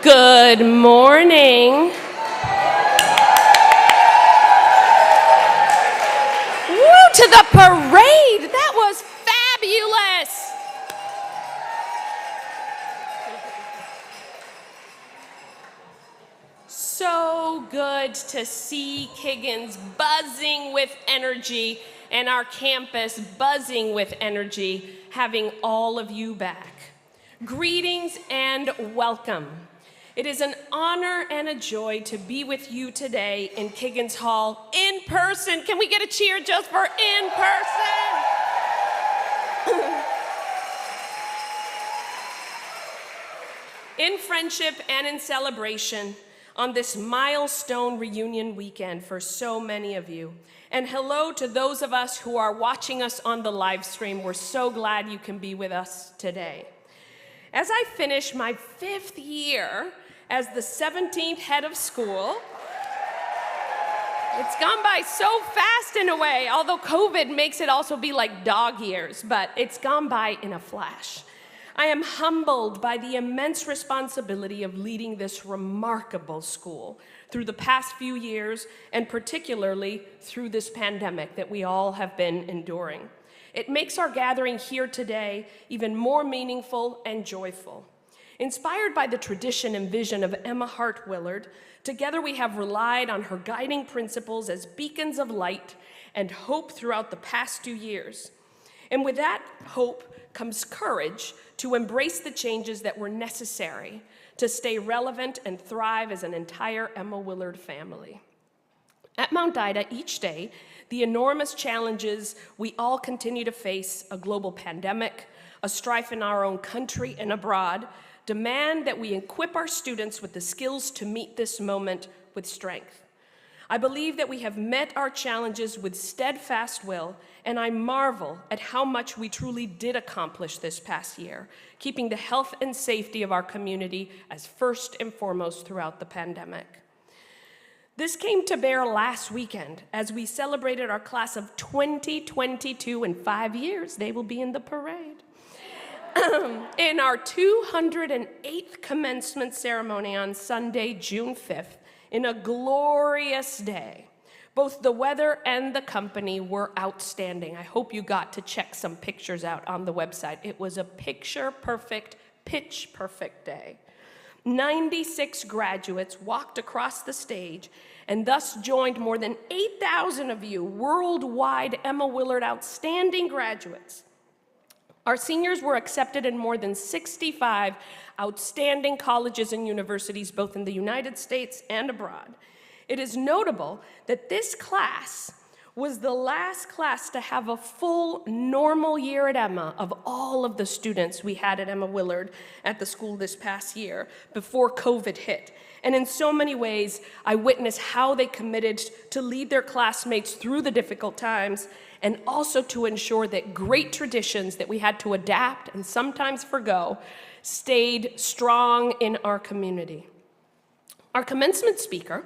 Good morning. Woo, to the parade. That was fabulous. So good to see Kiggins buzzing with energy and our campus buzzing with energy, having all of you back. Greetings and welcome. It is an honor and a joy to be with you today in Kiggins Hall in person. Can we get a cheer just for in person? In friendship and in celebration on this milestone reunion weekend for so many of you. And hello to those of us who are watching us on the live stream. We're so glad you can be with us today. As I finish my 5th year as the 17th head of school, it's gone by so fast in a way, although COVID makes it also be like dog years, but it's gone by in a flash. I am humbled by the immense responsibility of leading this remarkable school through the past few years, and particularly through this pandemic that we all have been enduring. It makes our gathering here today even more meaningful and joyful. Inspired by the tradition and vision of Emma Hart WIllard, together we have relied on her guiding principles as beacons of light and hope throughout the past 2 years. And with that hope comes courage to embrace the changes that were necessary to stay relevant and thrive as an entire Emma WIllard family. At Mount Ida, each day, the enormous challenges we all continue to face, a global pandemic, a strife in our own country and abroad, demand that we equip our students with the skills to meet this moment with strength. I believe that we have met our challenges with steadfast will, and I marvel at how much we truly did accomplish this past year, keeping the health and safety of our community as first and foremost throughout the pandemic. This came to bear last weekend as we celebrated our class of 2022 in 5 years. They will be in the parade. In our 208th commencement ceremony on Sunday, June 5th, in a glorious day. Both the weather and the company were outstanding. I hope you got to check some pictures out on the website. It was a picture-perfect, pitch-perfect day. 96 graduates walked across the stage and thus joined more than 8,000 of you worldwide Emma WIllard outstanding graduates. Our seniors were accepted in more than 65 outstanding colleges and universities, both in the United States and abroad. It is notable that this class was the last class to have a full normal year at Emma of all of the students we had at Emma WIllard at the school this past year before COVID hit. And in so many ways, I witnessed how they committed to lead their classmates through the difficult times and also to ensure that great traditions that we had to adapt and sometimes forgo stayed strong in our community. Our commencement speaker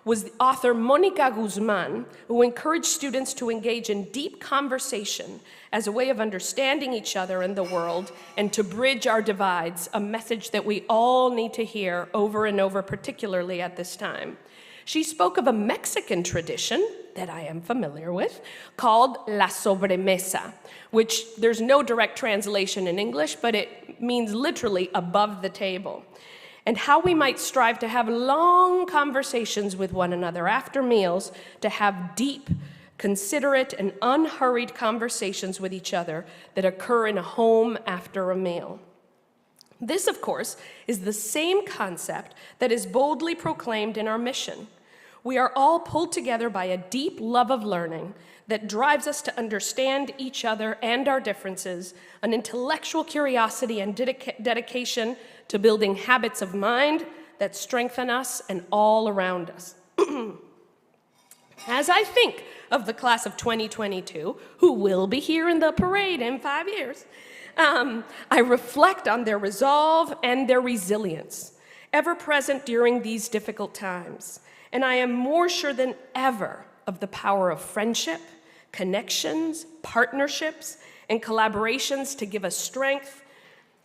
was the author Mónica Guzmán, who encouraged students to engage in deep conversation as a way of understanding each other and the world and to bridge our divides, a message that we all need to hear over and over, particularly at this time. She spoke of a Mexican tradition that I am familiar with called la sobremesa, which there's no direct translation in English, but it means literally above the table, and how we might strive to have long conversations with one another after meals, to have deep, considerate, and unhurried conversations with each other that occur in a home after a meal. This, of course, is the same concept that is boldly proclaimed in our mission. We are all pulled together by a deep love of learning that drives us to understand each other and our differences, an intellectual curiosity and dedication to building habits of mind that strengthen us and all around us. As I think of the class of 2022, who will be here in the parade in 5 years, I reflect on their resolve and their resilience, ever present during these difficult times. And I am more sure than ever of the power of friendship, connections, partnerships, and collaborations to give us strength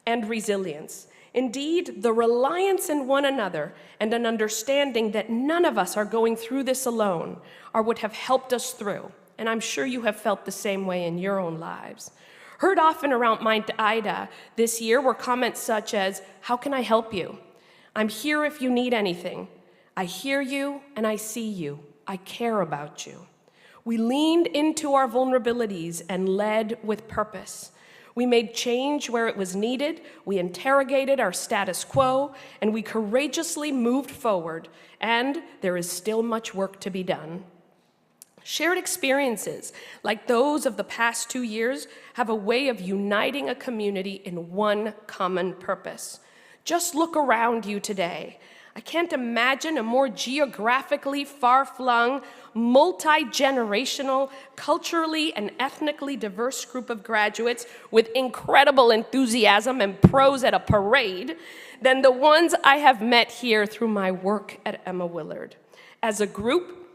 and resilience. Indeed, the reliance in one another and an understanding that none of us are going through this alone are what have helped us through. And I'm sure you have felt the same way in your own lives. Heard often around Mount Ida this year were comments such as, "How can I help you? I'm here if you need anything. I hear you and I see you. I care about you." We leaned into our vulnerabilities and led with purpose. We made change where it was needed, we interrogated our status quo, and we courageously moved forward, and there is still much work to be done. Shared experiences, like those of the past 2 years, have a way of uniting a community in one common purpose. Just look around you today. I can't imagine a more geographically far-flung, multi-generational, culturally and ethnically diverse group of graduates with incredible enthusiasm and pros at a parade than the ones I have met here through my work at Emma Willard. As a group,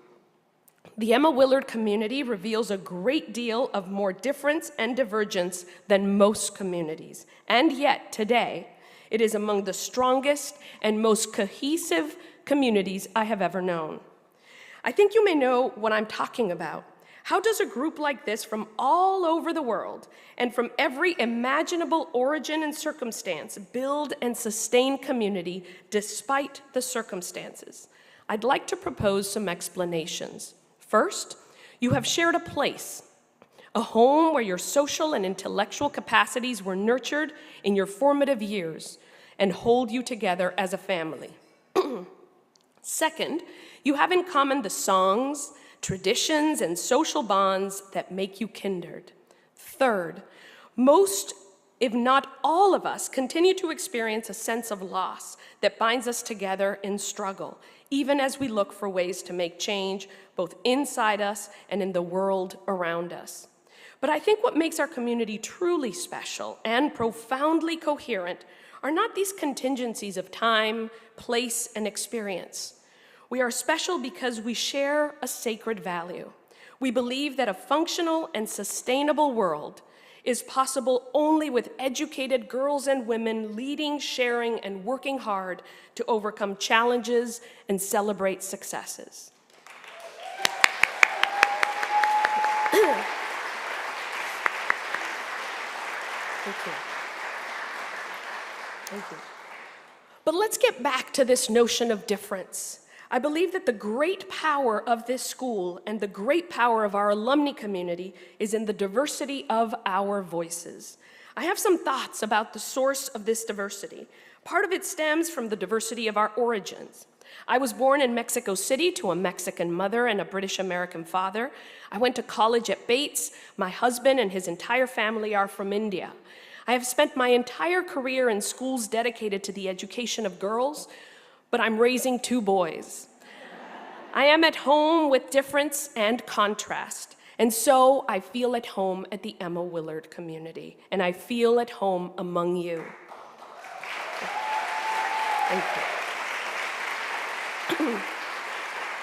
the Emma Willard community reveals a great deal of more difference and divergence than most communities. And yet, today, it is among the strongest and most cohesive communities I have ever known. I think you may know what I'm talking about. How does a group like this from all over the world and from every imaginable origin and circumstance build and sustain community despite the circumstances? I'd like to propose some explanations. First, you have shared a place, a home where your social and intellectual capacities were nurtured in your formative years and hold you together as a family. Second, you have in common the songs, traditions, and social bonds that make you kindred. Third, most, if not all of us, continue to experience a sense of loss that binds us together in struggle, even as we look for ways to make change both inside us and in the world around us. But I think what makes our community truly special and profoundly coherent are not these contingencies of time, place, and experience. We are special because we share a sacred value. We believe that a functional and sustainable world is possible only with educated girls and women leading, sharing, and working hard to overcome challenges and celebrate successes. Thank you. Thank you. But let's get back to this notion of difference. I believe that the great power of this school and the great power of our alumni community is in the diversity of our voices. I have some thoughts about the source of this diversity. Part of it stems from the diversity of our origins. I was born in Mexico City to a Mexican mother and a British American father. I went to college at Bates. My husband and his entire family are from India. I have spent my entire career in schools dedicated to the education of girls, but I'm raising 2 boys. I am at home with difference and contrast, and so I feel at home at the Emma Willard community, and I feel at home among you. Thank you.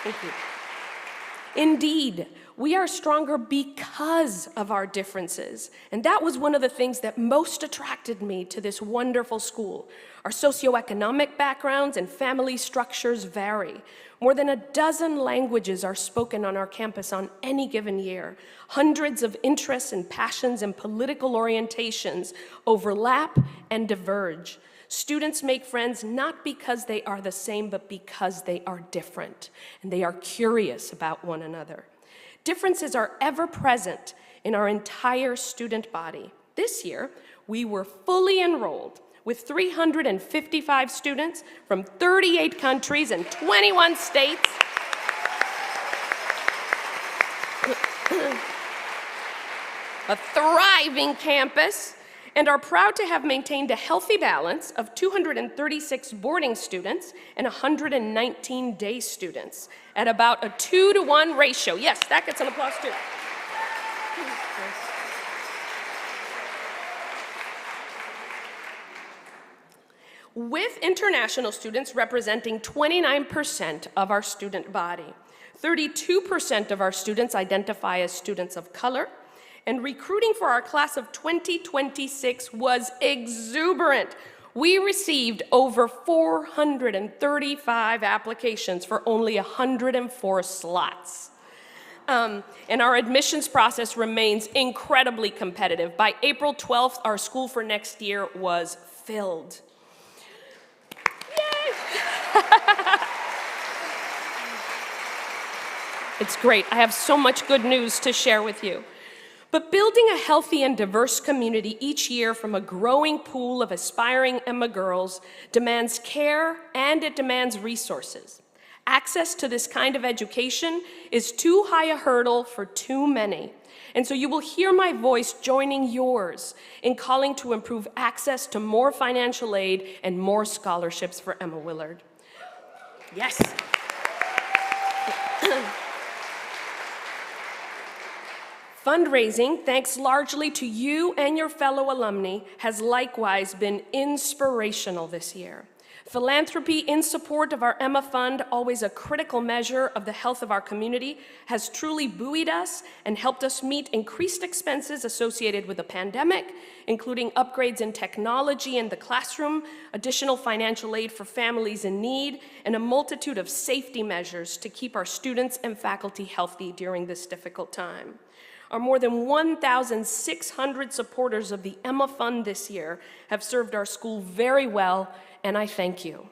Thank you. Indeed, we are stronger because of our differences. And that was one of the things that most attracted me to this wonderful school. Our socioeconomic backgrounds and family structures vary. More than a dozen languages are spoken on our campus on any given year. Hundreds of interests and passions and political orientations overlap and diverge. Students make friends not because they are the same, but because they are different, and they are curious about one another. Differences are ever present in our entire student body. This year, we were fully enrolled with 355 students from 38 countries and 21 states. A thriving campus, and are proud to have maintained a healthy balance of 236 boarding students and 119 day students at about a 2-to-1 ratio. Yes, that gets an applause too. With international students representing 29% of our student body. 32% of our students identify as students of color, and recruiting for our class of 2026 was exuberant, we received over 435 applications for only 104 slots. And our admissions process remains incredibly competitive. By April 12th, our school for next year was filled. Yay! It's great. I have so much good news to share with you. But building a healthy and diverse community each year from a growing pool of aspiring Emma girls demands care and it demands resources. Access to this kind of education is too high a hurdle for too many. And so you will hear my voice joining yours in calling to improve access to more financial aid and more scholarships for Emma WIllard. Yes. Fundraising, thanks largely to you and your fellow alumni, has likewise been inspirational this year. Philanthropy in support of our Emma Fund, always a critical measure of the health of our community, has truly buoyed us and helped us meet increased expenses associated with the pandemic, including upgrades in technology in the classroom, additional financial aid for families in need, and a multitude of safety measures to keep our students and faculty healthy during this difficult time. Our more than 1,600 supporters of the Emma Fund this year have served our school very well, and I thank you.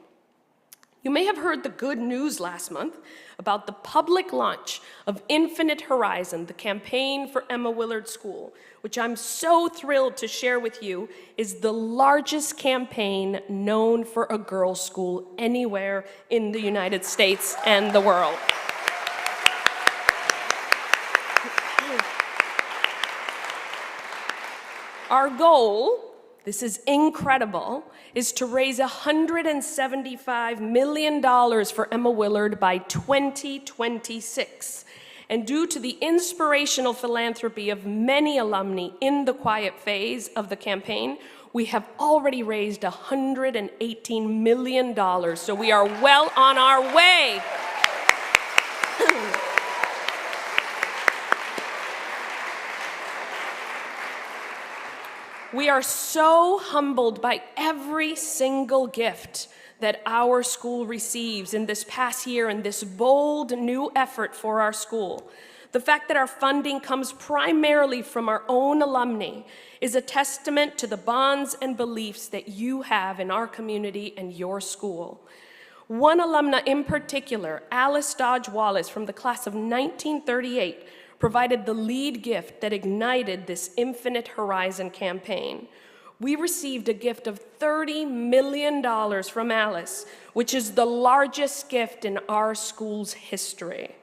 You may have heard the good news last month about the public launch of Infinite Horizon, the campaign for Emma WIllard School, which I'm so thrilled to share with you is the largest campaign known for a girls' school anywhere in the United States and the world. Our goal, this is incredible, is to raise $175 million for Emma WIllard by 2026. And due to the inspirational philanthropy of many alumni in the quiet phase of the campaign, we have already raised $118 million, so we are well on our way. We are so humbled by every single gift that our school receives in this past year in this bold new effort for our school. The fact that our funding comes primarily from our own alumni is a testament to the bonds and beliefs that you have in our community and your school. One alumna in particular, Alice Dodge Wallace from the class of 1938, provided the lead gift that ignited this Infinite Horizon campaign. We received a gift of $30 million from Alice, which is the largest gift in our school's history.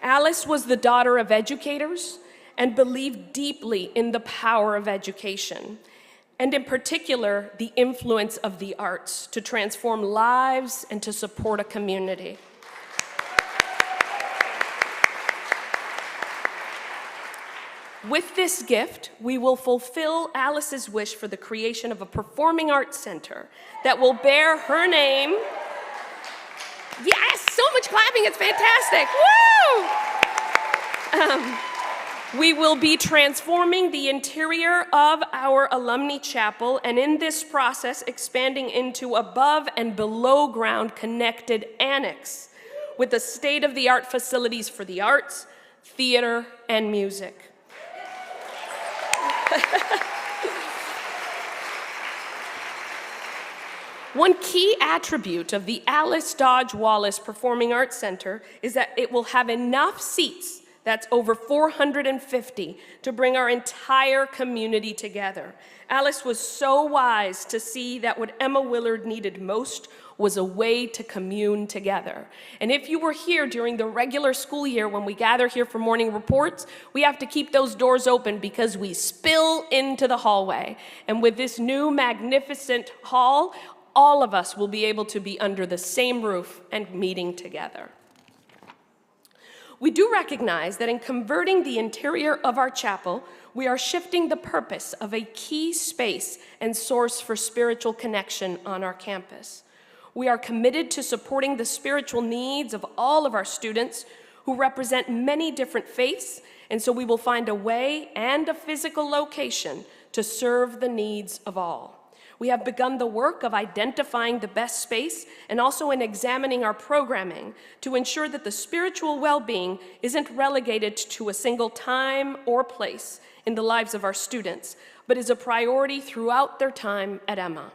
Alice was the daughter of educators and believed deeply in the power of education, and in particular, the influence of the arts to transform lives and to support a community. With this gift, we will fulfill Alice's wish for the creation of a performing arts center that will bear her name. Yes, so much clapping, it's fantastic, woo! We will be transforming the interior of our alumni chapel, and in this process, expanding into above and below ground connected annex with the state-of-the-art facilities for the arts, theater, and music. One key attribute of the Alice Dodge Wallace Performing Arts Center is that it will have enough seats, that's over 450, to bring our entire community together. Alice was so wise to see that what Emma WIllard needed most was a way to commune together. And if you were here during the regular school year when we gather here for morning reports, we have to keep those doors open because we spill into the hallway. And with this new magnificent hall, all of us will be able to be under the same roof and meeting together. We do recognize that in converting the interior of our chapel, we are shifting the purpose of a key space and source for spiritual connection on our campus. We are committed to supporting the spiritual needs of all of our students who represent many different faiths, and so we will find a way and a physical location to serve the needs of all. We have begun the work of identifying the best space and also in examining our programming to ensure that the spiritual well-being isn't relegated to a single time or place in the lives of our students, but is a priority throughout their time at Emma.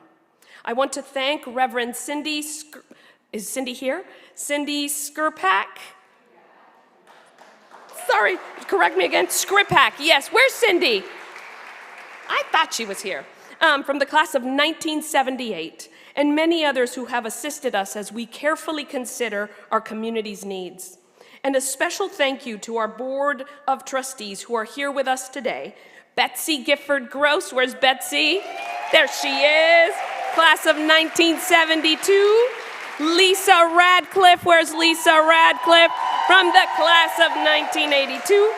I want to thank Reverend Cindy, is Cindy here? Cindy Skripak? Sorry, correct me again, Skripak, yes, where's Cindy? I thought she was here. From the class of 1978, and many others who have assisted us as we carefully consider our community's needs. And a special thank you to our Board of Trustees who are here with us today. Betsy Gifford Gross, where's Betsy? There she is, class of 1972. Lisa Radcliffe, where's Lisa Radcliffe? From the class of 1982.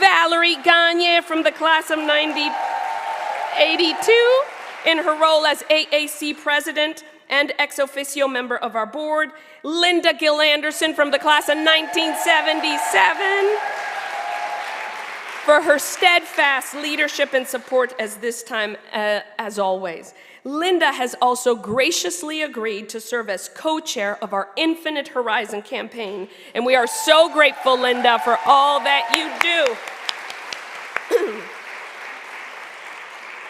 Valerie Gagne from the class of 1982, in her role as AAC president and ex officio member of our board. Linda Gill Anderson from the class of 1977, for her steadfast leadership and support as always. Linda has also graciously agreed to serve as co-chair of our Infinite Horizon campaign, and we are so grateful, Linda, for all that you do.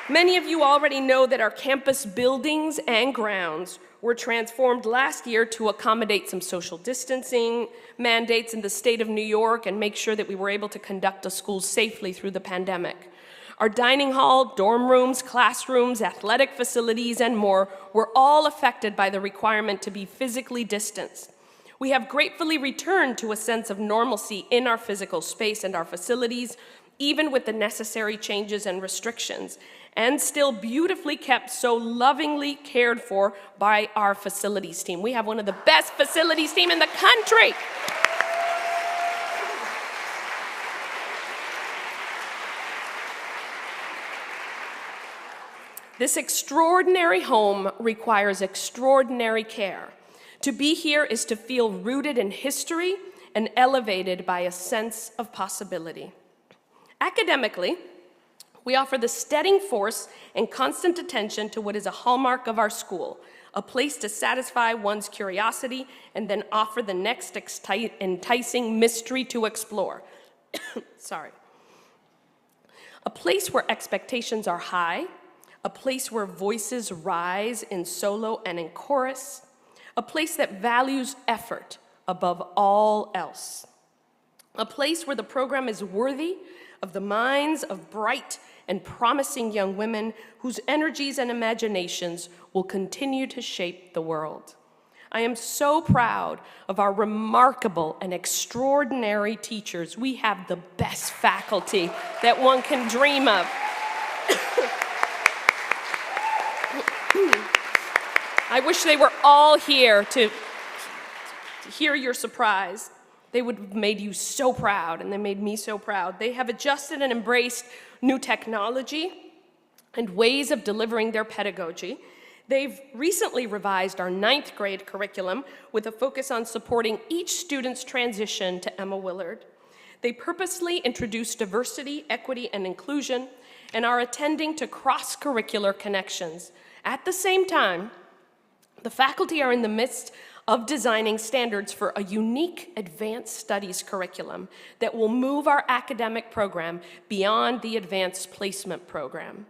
Many of you already know that our campus buildings and grounds were transformed last year to accommodate some social distancing mandates in the state of New York and make sure that we were able to conduct the school safely through the pandemic. Our dining hall, dorm rooms, classrooms, athletic facilities, and more were all affected by the requirement to be physically distanced. We have gratefully returned to a sense of normalcy in our physical space and our facilities, even with the necessary changes and restrictions, and still beautifully kept, so lovingly cared for by our facilities team. We have one of the best facilities team in the country. This extraordinary home requires extraordinary care. To be here is to feel rooted in history and elevated by a sense of possibility. Academically, we offer the steadying force and constant attention to what is a hallmark of our school, a place to satisfy one's curiosity and then offer the next enticing mystery to explore. Sorry. A place where expectations are high, a place where voices rise in solo and in chorus, a place that values effort above all else, a place where the program is worthy of the minds of bright and promising young women whose energies and imaginations will continue to shape the world. I am so proud of our remarkable and extraordinary teachers. We have the best faculty that one can dream of. I wish they were all here to hear your surprise. They would have made you so proud, and they made me so proud. They have adjusted and embraced new technology and ways of delivering their pedagogy. They've recently revised our 9th grade curriculum with a focus on supporting each student's transition to Emma Willard. They purposely introduced diversity, equity, and inclusion, and are attending to cross-curricular connections. At the same time, the faculty are in the midst of designing standards for a unique advanced studies curriculum that will move our academic program beyond the advanced placement program.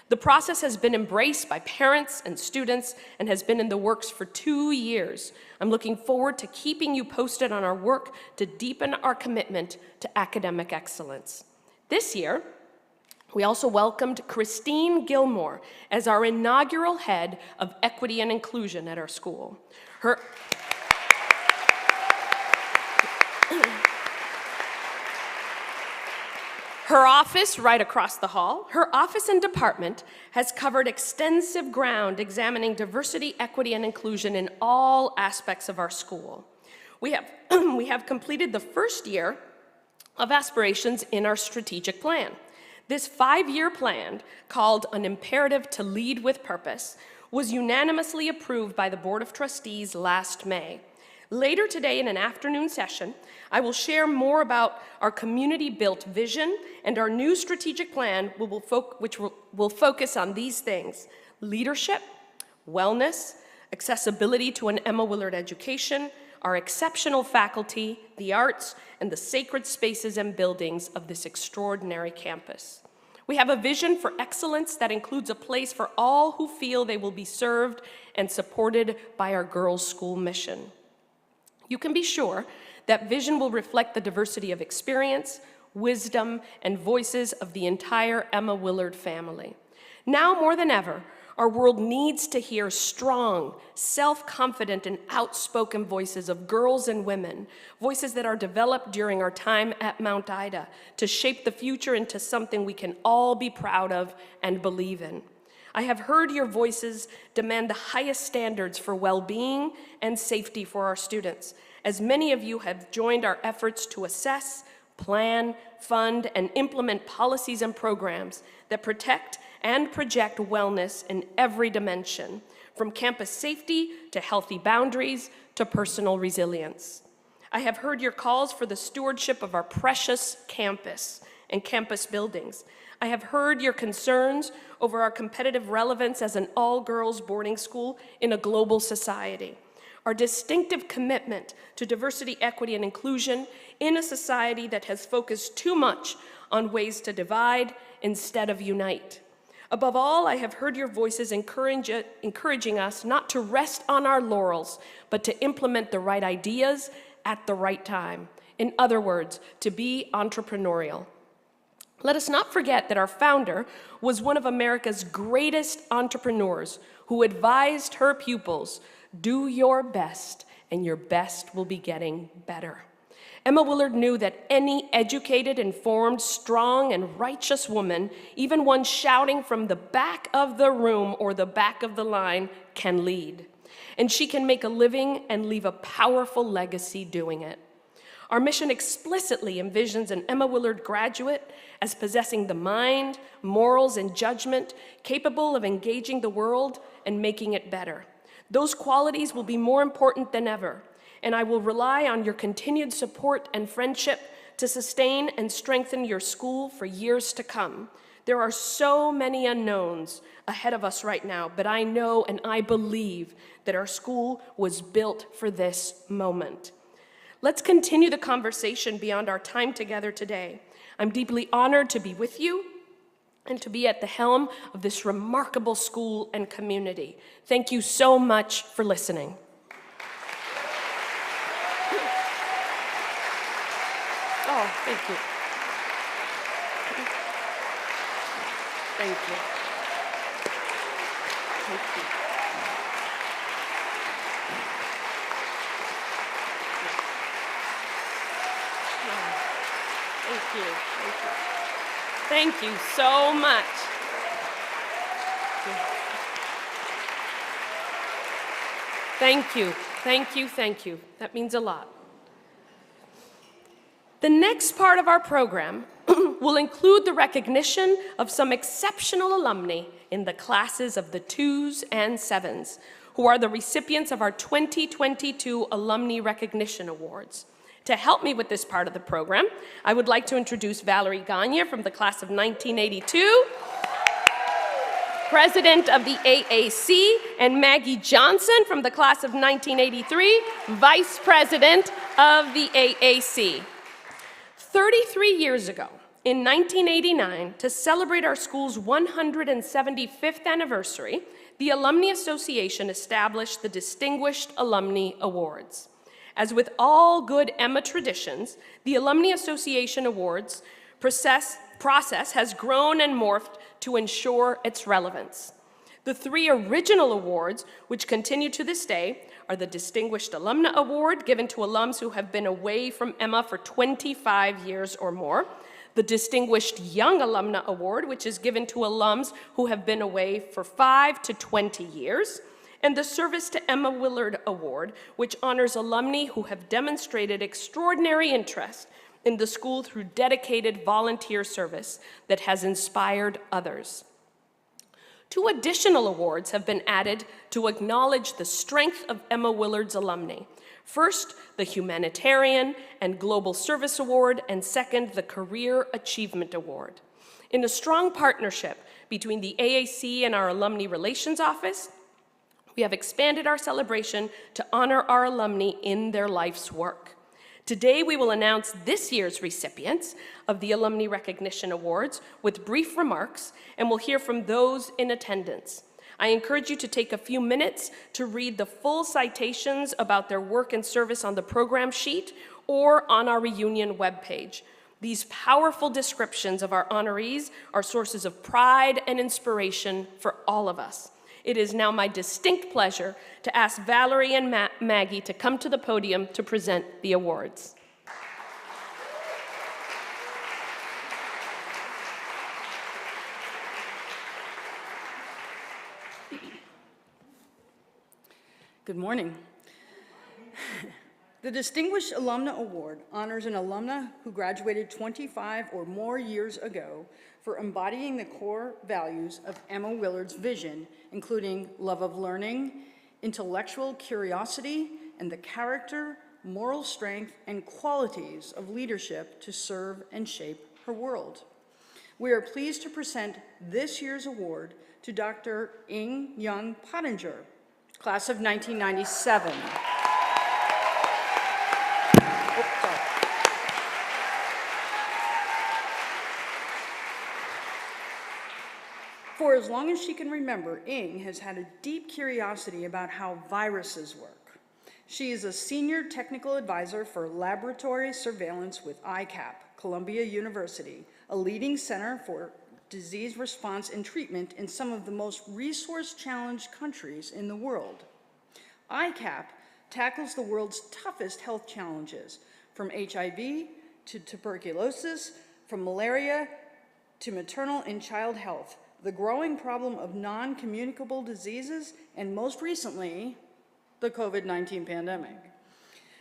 The process has been embraced by parents and students and has been in the works for 2 years. I'm looking forward to keeping you posted on our work to deepen our commitment to academic excellence. This year, we also welcomed Christine Gilmore as our inaugural head of equity and inclusion at our school. Her office, right across the hall, her office and department has covered extensive ground examining diversity, equity, and inclusion in all aspects of our school. We have completed the first year of aspirations in our strategic plan. This 5-year plan, called An Imperative to Lead with Purpose, was unanimously approved by the Board of Trustees last May. Later today in an afternoon session, I will share more about our community-built vision and our new strategic plan, which will focus on these things: leadership, wellness, accessibility to an Emma Willard education, our exceptional faculty, the arts, and the sacred spaces and buildings of this extraordinary campus. We have a vision for excellence that includes a place for all who feel they will be served and supported by our girls' school mission. You can be sure that vision will reflect the diversity of experience, wisdom, and voices of the entire Emma Willard family. Now more than ever, our world needs to hear strong, self-confident, and outspoken voices of girls and women, voices that are developed during our time at Mount Ida to shape the future into something we can all be proud of and believe in. I have heard your voices demand the highest standards for well-being and safety for our students, as many of you have joined our efforts to assess, plan, fund, and implement policies and programs that protect and project wellness in every dimension, from campus safety to healthy boundaries to personal resilience. I have heard your calls for the stewardship of our precious campus and campus buildings. I have heard your concerns over our competitive relevance as an all-girls boarding school in a global society, our distinctive commitment to diversity, equity, and inclusion in a society that has focused too much on ways to divide instead of unite. Above all, I have heard your voices encouraging us not to rest on our laurels, but to implement the right ideas at the right time. In other words, to be entrepreneurial. Let us not forget that our founder was one of America's greatest entrepreneurs who advised her pupils, do your best, and your best will be getting better. Emma Willard knew that any educated, informed, strong, and righteous woman, even one shouting from the back of the room or the back of the line, can lead. And she can make a living and leave a powerful legacy doing it. Our mission explicitly envisions an Emma Willard graduate as possessing the mind, morals, and judgment capable of engaging the world and making it better. Those qualities will be more important than ever, and I will rely on your continued support and friendship to sustain and strengthen your school for years to come. There are so many unknowns ahead of us right now, but I know and I believe that our school was built for this moment. Let's continue the conversation beyond our time together today. I'm deeply honored to be with you and to be at the helm of this remarkable school and community. Thank you so much for listening. Oh, thank you. Thank you. Thank you. Thank you. Thank you. Thank you so much. Thank you. Thank you. Thank you. That means a lot. The next part of our program will include the recognition of some exceptional alumni in the classes of the 2s and 7s, who are the recipients of our 2022 Alumni Recognition Awards. To help me with this part of the program, I would like to introduce Valerie Gagne from the class of 1982, President of the AAC, and Maggie Johnson from the class of 1983, Vice President of the AAC. 33 years ago, in 1989, to celebrate our school's 175th anniversary, the Alumni Association established the Distinguished Alumni Awards. As with all good Emma traditions, the Alumni Association Awards process has grown and morphed to ensure its relevance. The 3 original awards, which continue to this day, are the Distinguished Alumna Award, given to alums who have been away from Emma for 25 years or more, the Distinguished Young Alumna Award, which is given to alums who have been away for 5 to 20 years, and the Service to Emma Willard Award, which honors alumni who have demonstrated extraordinary interest in the school through dedicated volunteer service that has inspired others. 2 additional awards have been added to acknowledge the strength of Emma Willard's alumni. First, the Humanitarian and Global Service Award, and second, the Career Achievement Award. In a strong partnership between the AAC and our Alumni Relations Office, we have expanded our celebration to honor our alumni in their life's work. Today, we will announce this year's recipients of the Alumni Recognition Awards with brief remarks, and we'll hear from those in attendance. I encourage you to take a few minutes to read the full citations about their work and service on the program sheet or on our reunion webpage. These powerful descriptions of our honorees are sources of pride and inspiration for all of us. It is now my distinct pleasure to ask Valerie and Maggie to come to the podium to present the awards. Good morning. The Distinguished Alumna Award honors an alumna who graduated 25 or more years ago for embodying the core values of Emma Willard's vision, including love of learning, intellectual curiosity, and the character, moral strength, and qualities of leadership to serve and shape her world. We are pleased to present this year's award to Dr. Ing Young Pottinger, class of 1997. For as long as she can remember, Ing has had a deep curiosity about how viruses work. She is a senior technical advisor for laboratory surveillance with ICAP, Columbia University, a leading center for disease response and treatment in some of the most resource-challenged countries in the world. ICAP tackles the world's toughest health challenges, from HIV to tuberculosis, from malaria to maternal and child health, the growing problem of non-communicable diseases, and most recently, the COVID-19 pandemic.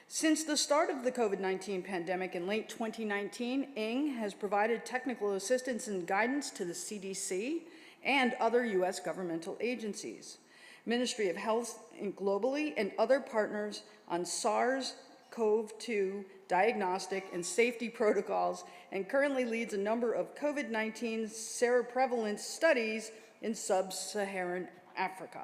Since the start of the COVID-19 pandemic in late 2019, Ing has provided technical assistance and guidance to the CDC and other US governmental agencies, Ministry of Health globally, and other partners on SARS-CoV-2 diagnostic and safety protocols, and currently leads a number of COVID-19 seroprevalence studies in sub-Saharan Africa.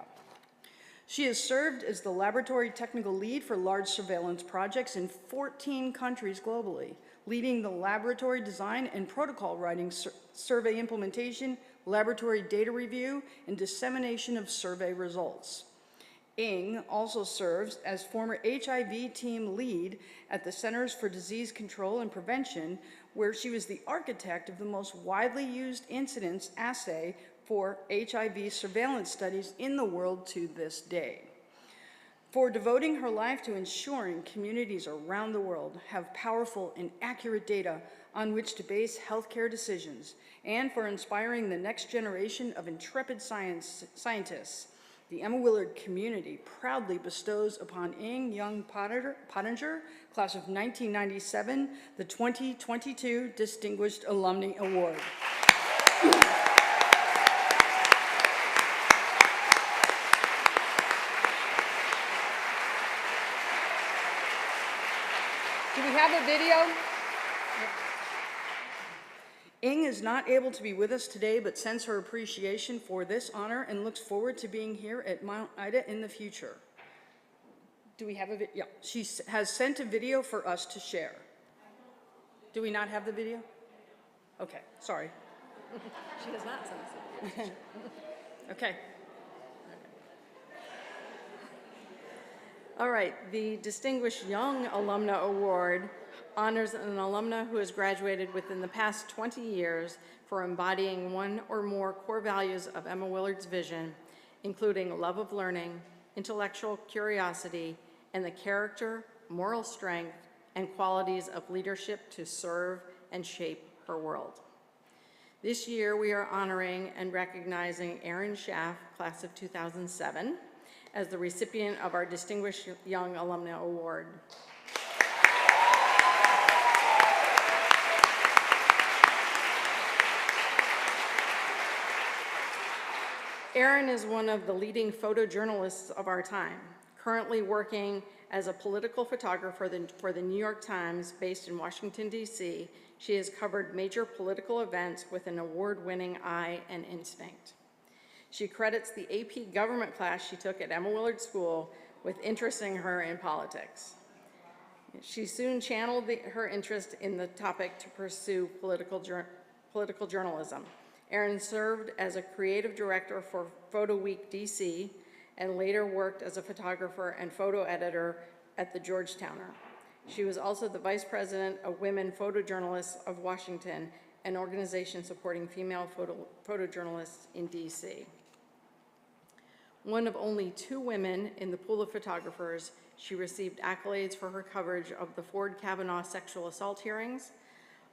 She has served as the laboratory technical lead for large surveillance projects in 14 countries globally, leading the laboratory design and protocol writing, survey implementation, laboratory data review, and dissemination of survey results. Ing also serves as former HIV team lead at the Centers for Disease Control and Prevention, where she was the architect of the most widely used incidence assay for HIV surveillance studies in the world to this day. For devoting her life to ensuring communities around the world have powerful and accurate data on which to base healthcare decisions, and for inspiring the next generation of intrepid scientists, the Emma Willard community proudly bestows upon Ing Young Pottinger, class of 1997, the 2022 Distinguished Alumni Award. Do we have a video? Ing is not able to be with us today, but sends her appreciation for this honor and looks forward to being here at Mount Ida in the future. Do we have a video? Yeah, she has sent a video for us to share. Do we not have the video? Okay, sorry. She has not sent us a video. Okay. All right, the Distinguished Young Alumna Award honors an alumna who has graduated within the past 20 years for embodying one or more core values of Emma Willard's vision, including love of learning, intellectual curiosity, and the character, moral strength, and qualities of leadership to serve and shape her world. This year, we are honoring and recognizing Erin Schaff, class of 2007, as the recipient of our Distinguished Young Alumna Award. Erin is one of the leading photojournalists of our time, currently working as a political photographer for the New York Times based in Washington, D.C. She has covered major political events with an award-winning eye and instinct. She credits the AP government class she took at Emma Willard School with interesting her in politics. She soon channeled her interest in the topic to pursue political journalism. Erin served as a creative director for Photo Week DC and later worked as a photographer and photo editor at the Georgetowner. She was also the vice president of Women Photojournalists of Washington, an organization supporting female photojournalists in DC. One of only 2 women in the pool of photographers, she received accolades for her coverage of the Ford Kavanaugh sexual assault hearings.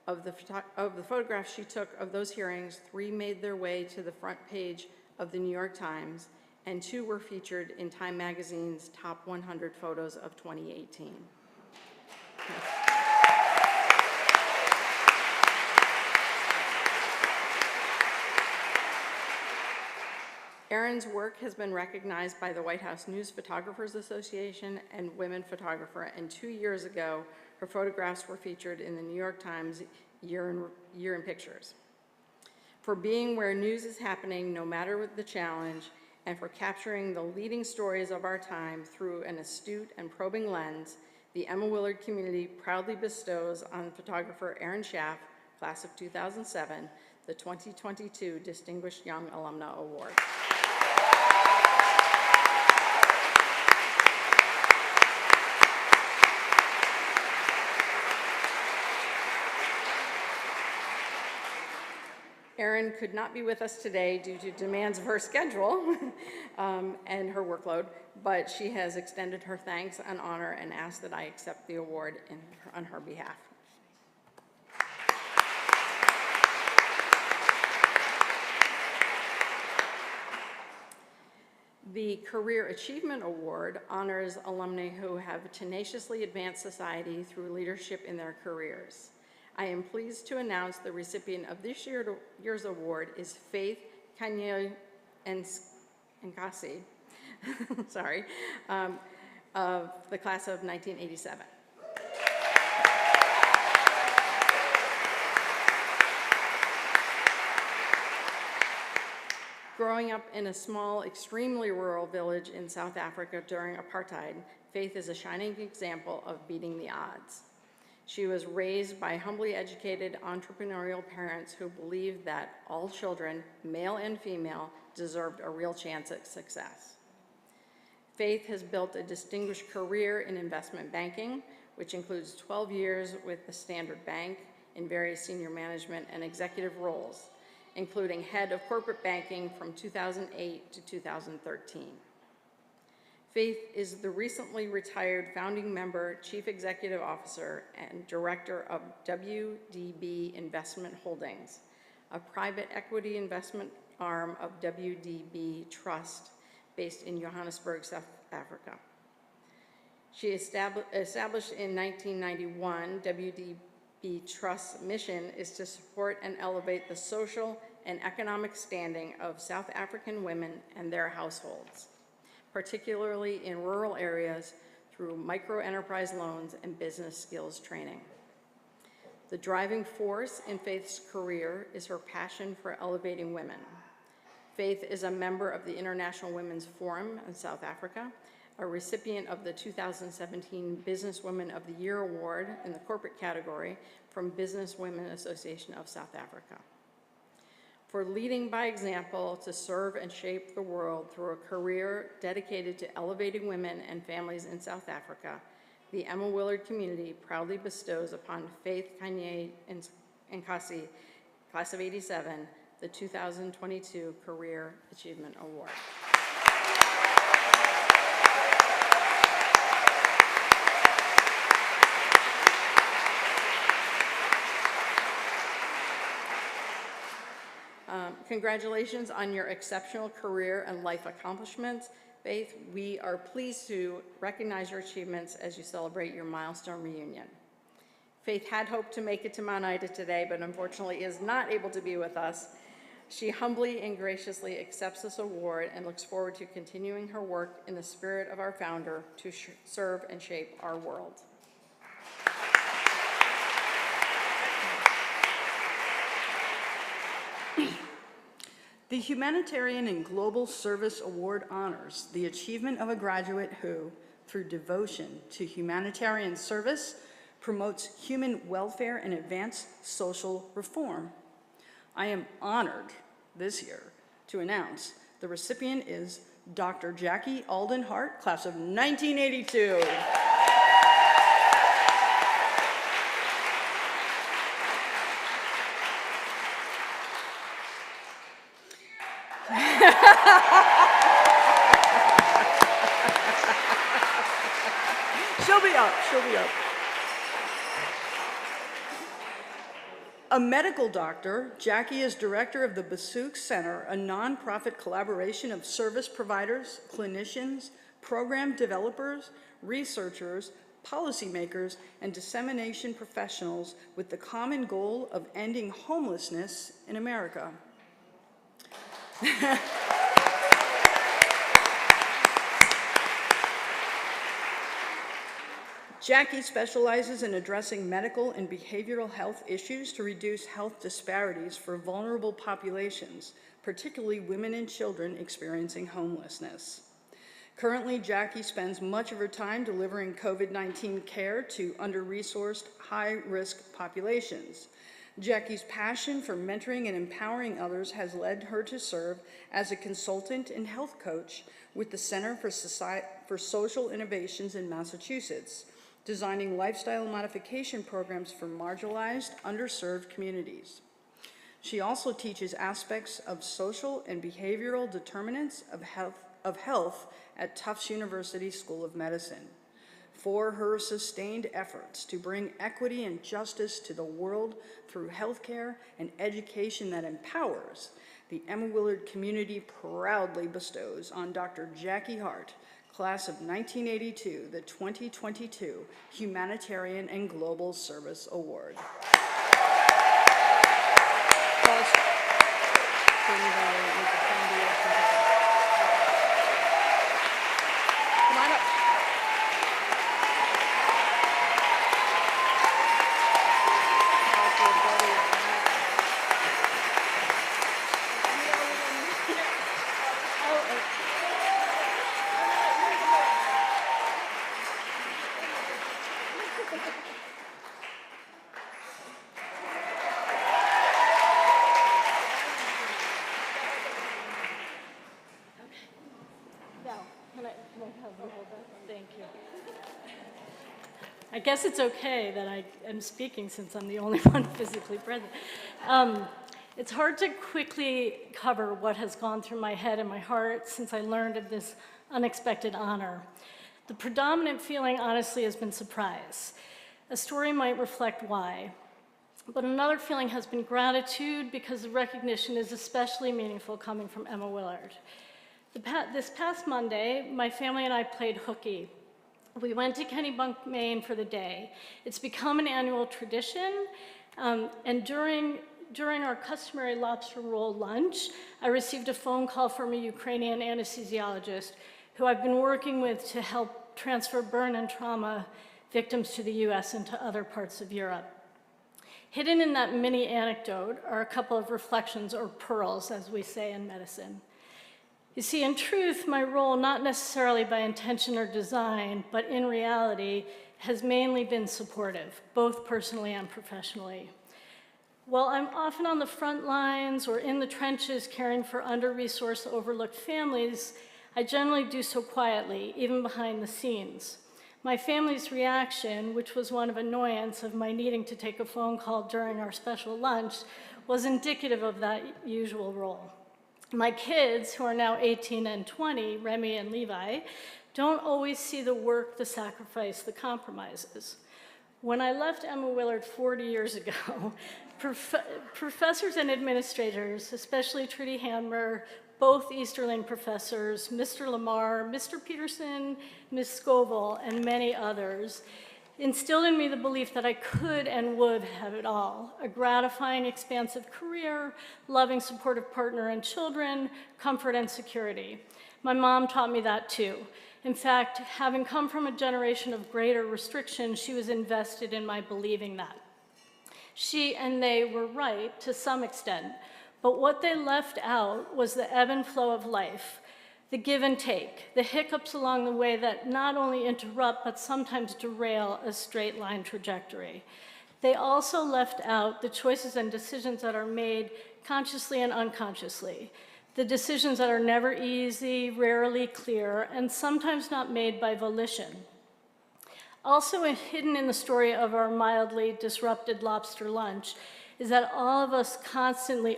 Of the photographs she took of those hearings, 3 made their way to the front page of the New York Times, and 2 were featured in Time Magazine's Top 100 Photos of 2018. Erin's work has been recognized by the White House News Photographers Association and Women Photographer, and 2 years ago, her photographs were featured in the New York Times Year in Pictures. For being where news is happening, no matter what the challenge, and for capturing the leading stories of our time through an astute and probing lens, the Emma Willard community proudly bestows on photographer Erin Schaff, class of 2007, the 2022 Distinguished Young Alumna Award. Erin could not be with us today due to demands of her schedule and her workload, but she has extended her thanks and honor and asked that I accept the award on her behalf. The Career Achievement Award honors alumni who have tenaciously advanced society through leadership in their careers. I am pleased to announce the recipient of this year's award is Faith Kanye Nkasi, sorry, of the class of 1987. Growing up in a small, extremely rural village in South Africa during apartheid, Faith is a shining example of beating the odds. She was raised by humbly educated entrepreneurial parents who believed that all children, male and female, deserved a real chance at success. Faith has built a distinguished career in investment banking, which includes 12 years with the Standard Bank in various senior management and executive roles, including head of corporate banking from 2008 to 2013. Faith is the recently retired founding member, chief executive officer, and director of WDB Investment Holdings, a private equity investment arm of WDB Trust based in Johannesburg, South Africa. She established in 1991, WDB Trust's mission is to support and elevate the social and economic standing of South African women and their households, particularly in rural areas through micro-enterprise loans and business skills training. The driving force in Faith's career is her passion for elevating women. Faith is a member of the International Women's Forum in South Africa, a recipient of the 2017 Businesswoman of the Year Award in the corporate category from Business Women Association of South Africa. For leading by example to serve and shape the world through a career dedicated to elevating women and families in South Africa, the Emma Willard community proudly bestows upon Faith Kanye Nkasi, class of 87, the 2022 Career Achievement Award. Congratulations on your exceptional career and life accomplishments. Faith, we are pleased to recognize your achievements as you celebrate your milestone reunion. Faith had hoped to make it to Mount Ida today, but unfortunately is not able to be with us. She humbly and graciously accepts this award and looks forward to continuing her work in the spirit of our founder to serve and shape our world. The Humanitarian and Global Service Award honors the achievement of a graduate who, through devotion to humanitarian service, promotes human welfare and advances social reform. I am honored this year to announce the recipient is Dr. Jackie Alden Hart, class of 1982. She'll be up. A medical doctor, Jackie is director of the Basouk Center, a nonprofit collaboration of service providers, clinicians, program developers, researchers, policymakers, and dissemination professionals with the common goal of ending homelessness in America. Jackie specializes in addressing medical and behavioral health issues to reduce health disparities for vulnerable populations, particularly women and children experiencing homelessness. Currently, Jackie spends much of her time delivering COVID-19 care to under-resourced, high-risk populations. Jackie's passion for mentoring and empowering others has led her to serve as a consultant and health coach with the Center for Social Innovations in Massachusetts, designing lifestyle modification programs for marginalized, underserved communities. She also teaches aspects of social and behavioral determinants of health at Tufts University School of Medicine. For her sustained efforts to bring equity and justice to the world through healthcare and education that empowers, the Emma Willard community proudly bestows on Dr. Jackie Hart, class of 1982, the 2022 Humanitarian and Global Service Award. Come on up. Thank you. I guess it's okay that I am speaking since I'm the only one physically present. It's hard to quickly cover what has gone through my head and my heart since I learned of this unexpected honor. The predominant feeling, honestly, has been surprise. A story might reflect why, but another feeling has been gratitude because the recognition is especially meaningful coming from Emma Willard. This past Monday, my family and I played hooky. We went to Kennebunk, Maine for the day. It's become an annual tradition, and during our customary lobster roll lunch, I received a phone call from a Ukrainian anesthesiologist who I've been working with to help transfer burn and trauma victims to the US and to other parts of Europe. Hidden in that mini anecdote are a couple of reflections, or pearls, as we say in medicine. You see, in truth, my role, not necessarily by intention or design, but in reality, has mainly been supportive, both personally and professionally. While I'm often on the front lines or in the trenches caring for under-resourced, overlooked families, I generally do so quietly, even behind the scenes. My family's reaction, which was one of annoyance of my needing to take a phone call during our special lunch, was indicative of that usual role. My kids, who are now 18 and 20, Remy and Levi, don't always see the work, the sacrifice, the compromises. When I left Emma Willard 40 years ago, professors and administrators, especially Trudy Hanmer, both Easterling professors, Mr. Lamar, Mr. Peterson, Ms. Scoville, and many others, instilled in me the belief that I could and would have it all: a gratifying, expansive career, loving, supportive partner and children, comfort and security. My mom taught me that too. In fact, having come from a generation of greater restriction, she was invested in my believing that. She and they were right to some extent, but what they left out was the ebb and flow of life, the give and take, the hiccups along the way that not only interrupt but sometimes derail a straight line trajectory. They also left out the choices and decisions that are made consciously and unconsciously, the decisions that are never easy, rarely clear, and sometimes not made by volition. Also hidden in the story of our mildly disrupted lobster lunch is that all of us constantly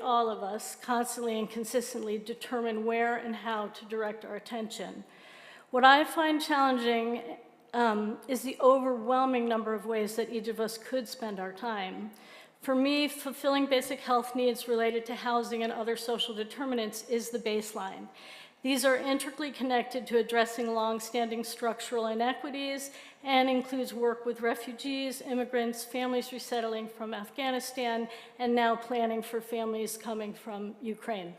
and consistently determine where and how to direct our attention. What I find challenging is the overwhelming number of ways that each of us could spend our time. For me, fulfilling basic health needs related to housing and other social determinants is the baseline. These are intricately connected to addressing long-standing structural inequities and includes work with refugees, immigrants, families resettling from Afghanistan, and now planning for families coming from Ukraine.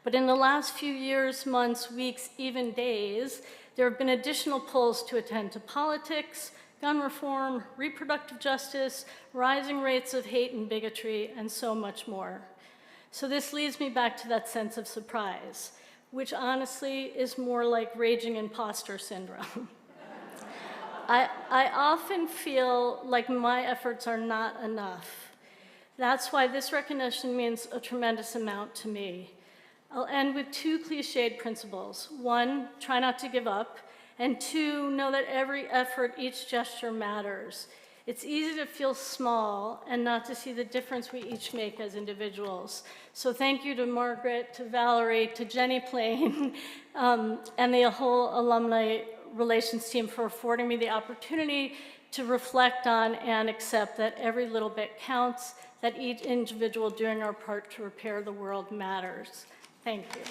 But in the last few years, months, weeks, even days, there have been additional pulls to attend to politics, gun reform, reproductive justice, rising rates of hate and bigotry, and so much more. So this leads me back to that sense of surprise, which honestly is more like raging imposter syndrome. I often feel like my efforts are not enough. That's why this recognition means a tremendous amount to me. I'll end with two cliched principles. One, try not to give up. And two, know that every effort, each gesture matters. It's easy to feel small and not to see the difference we each make as individuals. So thank you to Margaret, to Valerie, to Jenny Plain, and the whole alumni relations team for affording me the opportunity to reflect on and accept that every little bit counts, that each individual doing our part to repair the world matters. Thank you.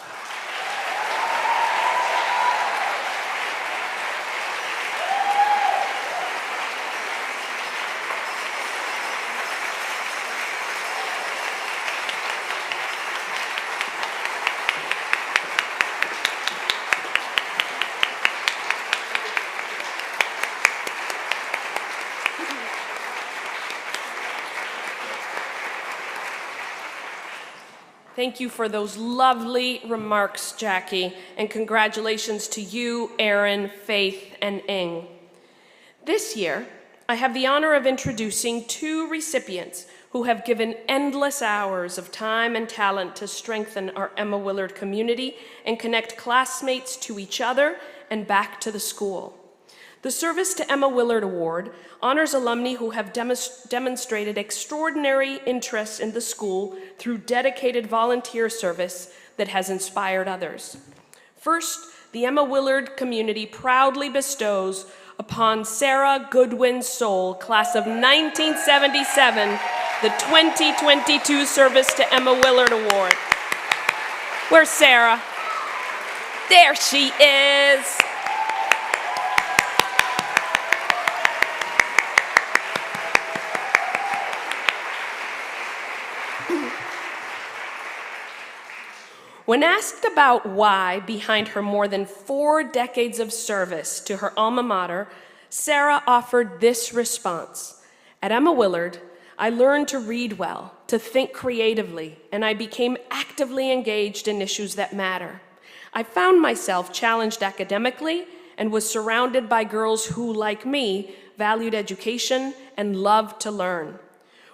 Thank you for those lovely remarks, Jackie, and congratulations to you, Aaron, Faith, and Ing. This year, I have the honor of introducing two recipients who have given endless hours of time and talent to strengthen our Emma Willard community and connect classmates to each other and back to the school. The Service to Emma Willard Award honors alumni who have demonstrated extraordinary interest in the school through dedicated volunteer service that has inspired others. First, the Emma Willard community proudly bestows upon Sarah Goodwin Soul, class of 1977, the 2022 Service to Emma Willard Award. Where's Sarah? There she is. When asked about why behind her more than 4 decades of service to her alma mater, Sarah offered this response. At Emma Willard, I learned to read well, to think creatively, and I became actively engaged in issues that matter. I found myself challenged academically and was surrounded by girls who, like me, valued education and loved to learn.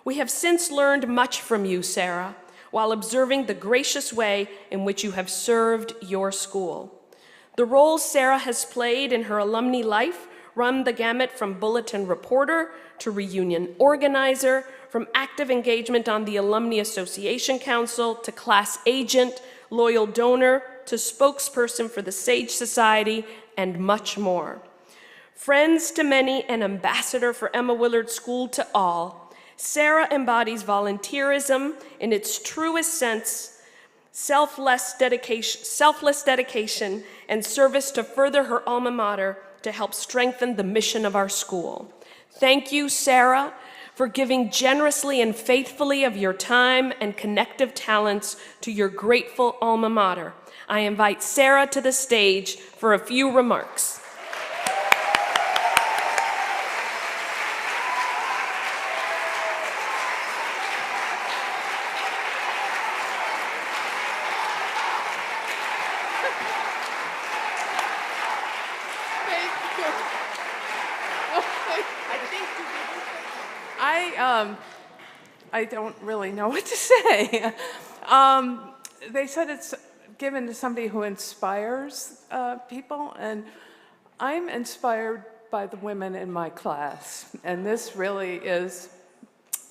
We have since learned much from you, Sarah, while observing the gracious way in which you have served your school. The roles Sarah has played in her alumni life run the gamut from bulletin reporter to reunion organizer, from active engagement on the Alumni Association Council to class agent, loyal donor, to spokesperson for the Sage Society, and much more. Friends to many and ambassador for Emma Willard School to all, Sarah embodies volunteerism in its truest sense, selfless dedication, and service to further her alma mater to help strengthen the mission of our school. Thank you, Sarah, for giving generously and faithfully of your time and connective talents to your grateful alma mater. I invite Sarah to the stage for a few remarks. I don't really know what to say. They said it's given to somebody who inspires people, and I'm inspired by the women in my class, and this really is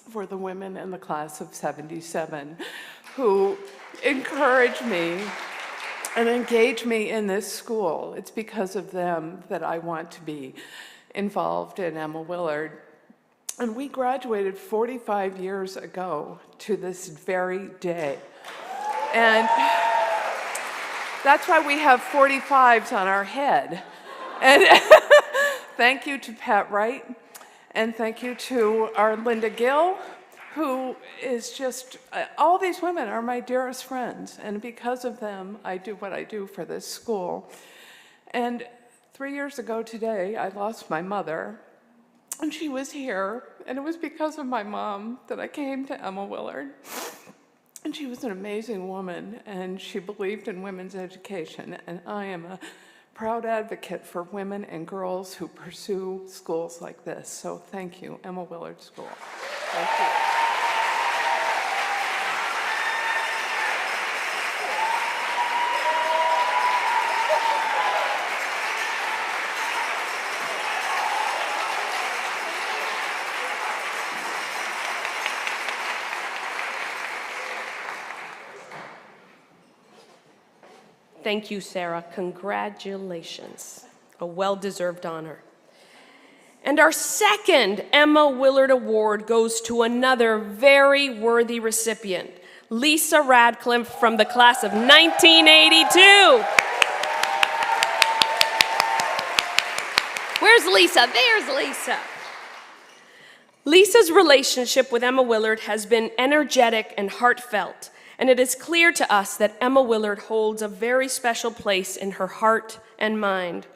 for the women in the class of '77 who encourage me and engage me in this school. It's because of them that I want to be involved in Emma Willard. And we graduated 45 years ago to this very day. And that's why we have 45s on our head. And thank you to Pat Wright, and thank you to our Linda Gill, who is just, all these women are my dearest friends, and because of them, I do what I do for this school. And 3 years ago today, I lost my mother, and she was here, and it was because of my mom that I came to Emma Willard. And she was an amazing woman, and she believed in women's education, and I am a proud advocate for women and girls who pursue schools like this. So thank you, Emma Willard School. Thank you. Thank you, Sarah. Congratulations. A well-deserved honor. And our second Emma Willard Award goes to another very worthy recipient, Lisa Radcliffe from the class of 1982. Where's Lisa? There's Lisa. Lisa's relationship with Emma Willard has been energetic and heartfelt, and it is clear to us that Emma Willard holds a very special place in her heart and mind,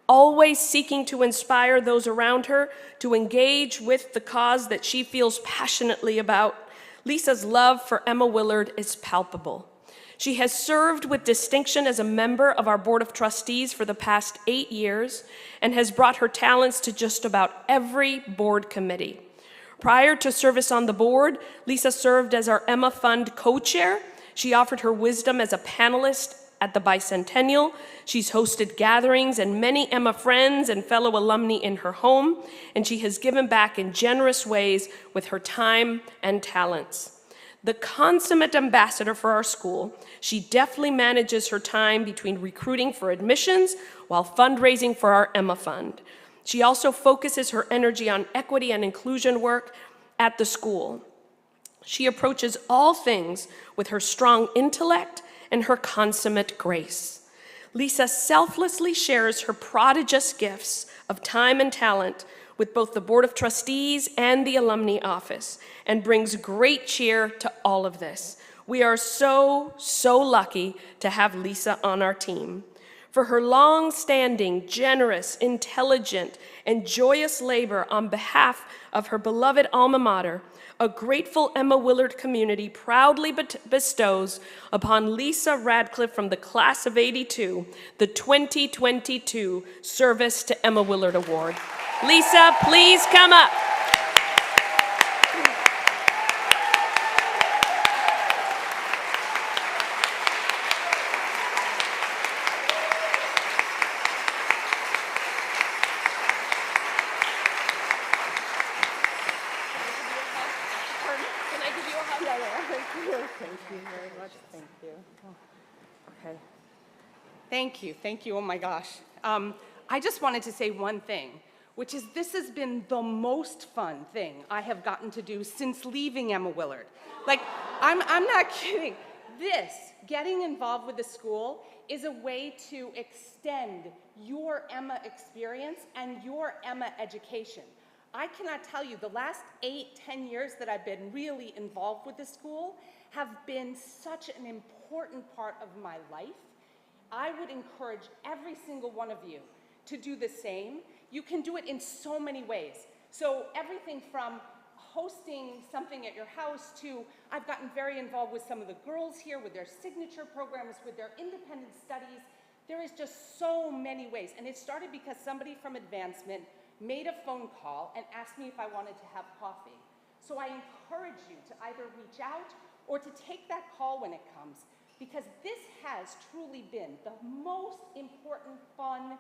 always seeking to inspire those around her to engage with the cause that she feels passionately about. Lisa's love for Emma Willard is palpable. She has served with distinction as a member of our Board of Trustees for the past 8 years and has brought her talents to just about every board committee. Prior to service on the board, Lisa served as our Emma Fund co-chair. She offered her wisdom as a panelist at the bicentennial. She's hosted gatherings and many Emma friends and fellow alumni in her home, and she has given back in generous ways with her time and talents. The consummate ambassador for our school, she deftly manages her time between recruiting for admissions while fundraising for our Emma Fund. She also focuses her energy on equity and inclusion work at the school. She approaches all things with her strong intellect and her consummate grace. Lisa selflessly shares her prodigious gifts of time and talent with both the Board of Trustees and the Alumni Office, and brings great cheer to all of this. We are so lucky to have Lisa on our team. For her long-standing, generous, intelligent, and joyous labor on behalf of her beloved alma mater, a grateful Emma Willard community proudly bestows upon Lisa Radcliffe from the class of '82 the 2022 Service to Emma Willard Award. Lisa, please come up. Thank you, oh my gosh. I just wanted to say one thing, which is this has been the most fun thing I have gotten to do since leaving Emma Willard. Like, I'm not kidding. This, getting involved with the school, is a way to extend your Emma experience and your Emma education. I cannot tell you, the last 8, 10 years that I've been really involved with the school have been such an important part of my life. I would encourage every single one of you to do the same. You can do it in so many ways. So everything from hosting something at your house to, I've gotten very involved with some of the girls here with their signature programs, with their independent studies. There is just so many ways. And it started because somebody from Advancement made a phone call and asked me if I wanted to have coffee. So I encourage you to either reach out or to take that call when it comes, because this has truly been the most important, fun,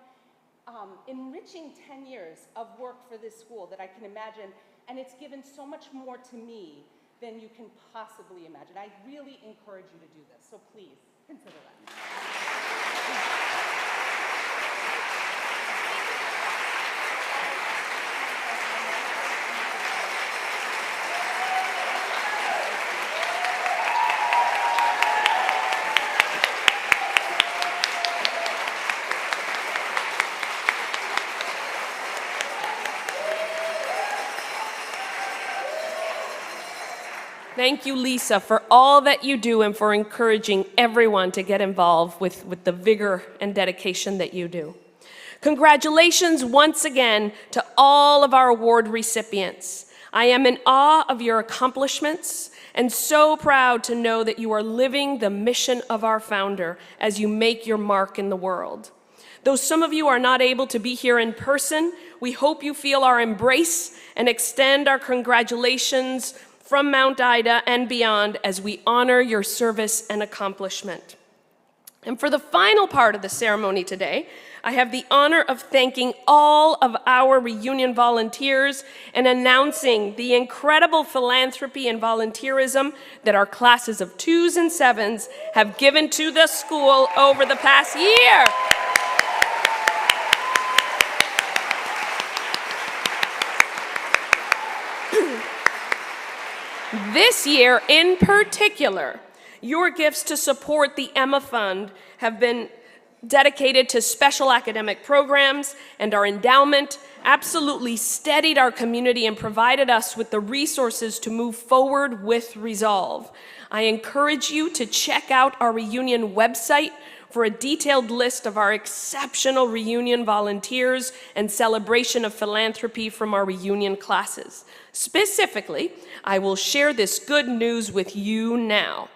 enriching 10 years of work for this school that I can imagine, and it's given so much more to me than you can possibly imagine. I really encourage you to do this, so please consider that. Thank you, Lisa, for all that you do and for encouraging everyone to get involved with the vigor and dedication that you do. Congratulations once again to all of our award recipients. I am in awe of your accomplishments and so proud to know that you are living the mission of our founder as you make your mark in the world. Though some of you are not able to be here in person, we hope you feel our embrace and extend our congratulations from Mount Ida and beyond as we honor your service and accomplishment. And for the final part of the ceremony today, I have the honor of thanking all of our reunion volunteers and announcing the incredible philanthropy and volunteerism that our classes of 2s and 7s have given to the school over the past year. This year, in particular, your gifts to support the Emma Fund have been dedicated to special academic programs, and our endowment absolutely steadied our community and provided us with the resources to move forward with resolve. I encourage you to check out our reunion website for a detailed list of our exceptional reunion volunteers and celebration of philanthropy from our reunion classes. Specifically, I will share this good news with you now.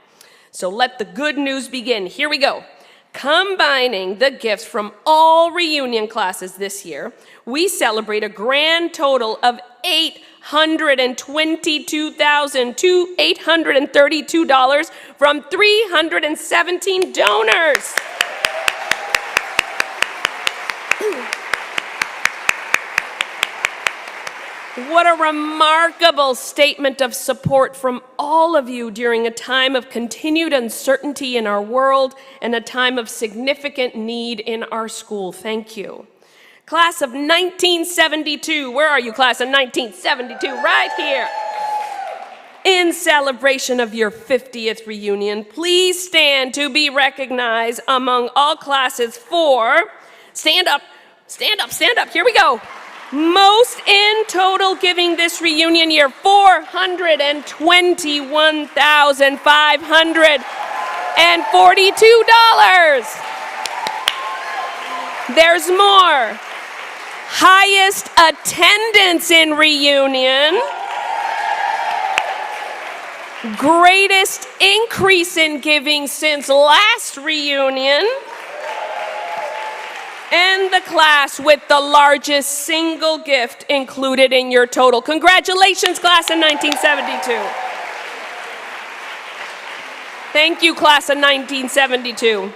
So let the good news begin. Here we go. Combining the gifts from all reunion classes this year, we celebrate a grand total of $822,832 from 317 donors. What a remarkable statement of support from all of you during a time of continued uncertainty in our world and a time of significant need in our school. Thank you. Class of 1972, where are you, class of 1972? Right here. In celebration of your 50th reunion, please stand to be recognized among all classes for, stand up, here we go. Most in total giving this reunion year, $421,542. There's more. Highest attendance in reunion. Greatest increase in giving since last reunion. And the class with the largest single gift included in your total. Congratulations, class of 1972. Thank you, class of 1972.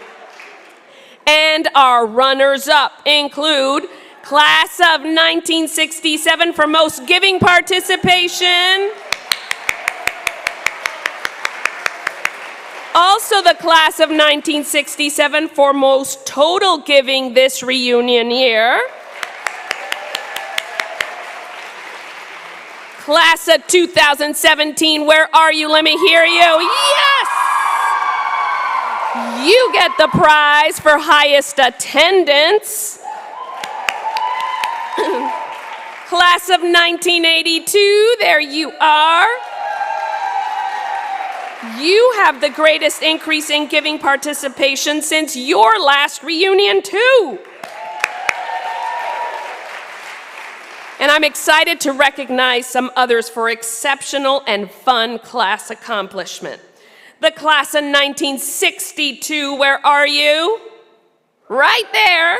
And our runners-up include class of 1967 for most giving participation. Also the class of 1967 for most total giving this reunion year. Class of 2017, where are you? Let me hear you. Yes! You get the prize for highest attendance. Class of 1982, there you are. You have the greatest increase in giving participation since your last reunion, too. And I'm excited to recognize some others for exceptional and fun class accomplishment. The class of 1962, where are you? Right there.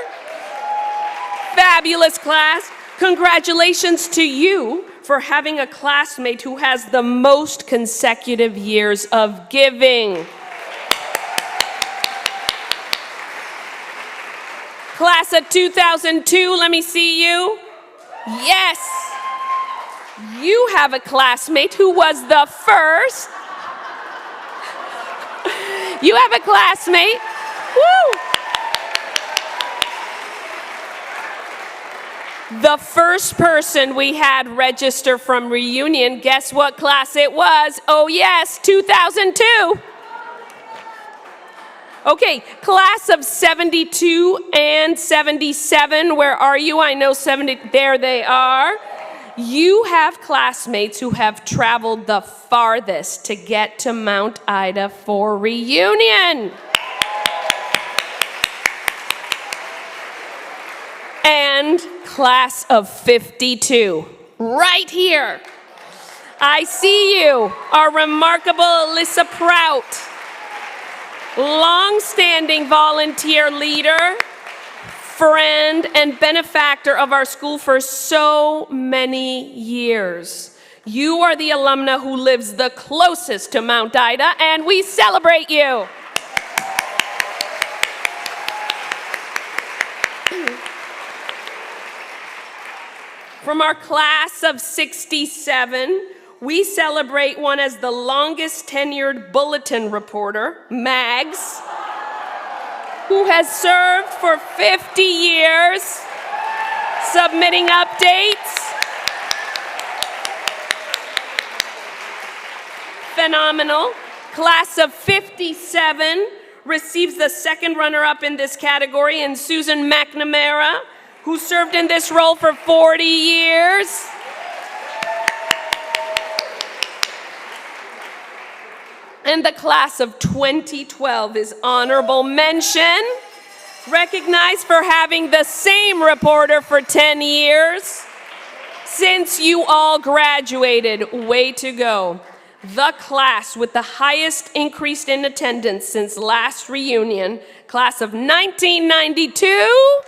Fabulous class. Congratulations to you for having a classmate who has the most consecutive years of giving. Class of 2002, let me see you. Yes. You have a classmate who was the first. You have a classmate. Woo! The first person we had register from reunion, guess what class it was? Oh yes, 2002. Okay, class of 72 and 77, where are you? I know 70, there they are. You have classmates who have traveled the farthest to get to Mount Ida for reunion. And class of 52, right here. I see you, our remarkable Alyssa Prout, long-standing volunteer leader, friend, and benefactor of our school for so many years. You are the alumna who lives the closest to Mount Ida, and we celebrate you. From our class of 67, we celebrate one as the longest tenured bulletin reporter, Mags, who has served for 50 years, submitting updates. Phenomenal. Class of 57 receives the second runner-up in this category, and Susan McNamara, who served in this role for 40 years. And the class of 2012 is honorable mention, recognized for having the same reporter for 10 years. Since you all graduated, way to go. The class with the highest increase in attendance since last reunion, class of 1992.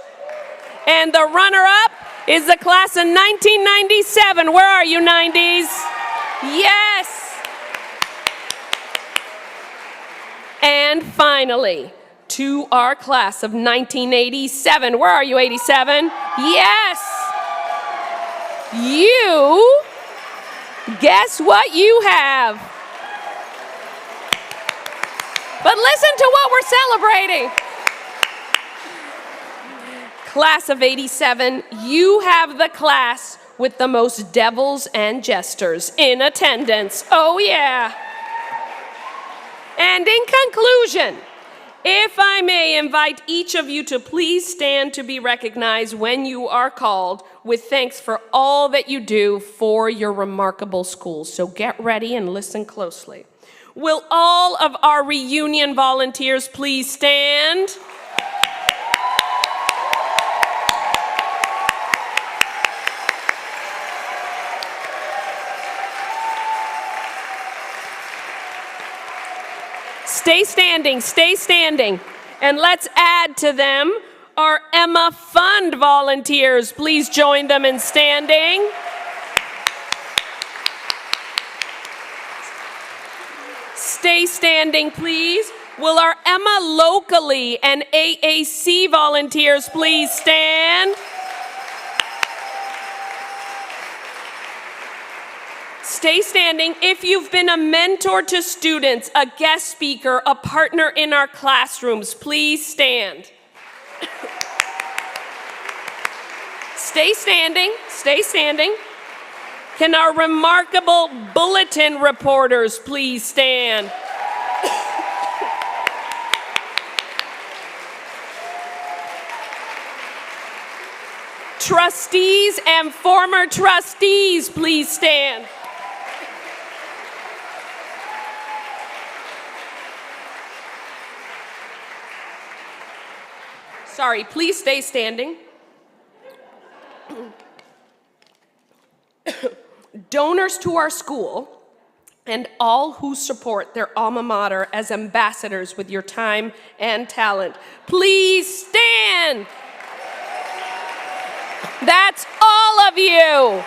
And the runner-up is the class of 1997. Where are you, 90s? Yes. And finally, to our class of 1987. Where are you, 87? Yes. You, guess what you have? But listen to what we're celebrating. Class of 87, you have the class with the most devils and jesters in attendance. Oh yeah. And in conclusion, if I may invite each of you to please stand to be recognized when you are called, with thanks for all that you do for your remarkable school. So get ready and listen closely. Will all of our reunion volunteers please stand? Stay standing, stay standing. And let's add to them our Emma Fund volunteers. Please join them in standing. Stay standing, please. Will our Emma Locally and AAC volunteers please stand? Stay standing. If you've been a mentor to students, a guest speaker, a partner in our classrooms, please stand. Stay standing, stay standing. Can our remarkable bulletin reporters please stand? trustees and former trustees, please stand. Sorry, please stay standing. Donors to our school and all who support their alma mater as ambassadors with your time and talent, please stand. That's all of you.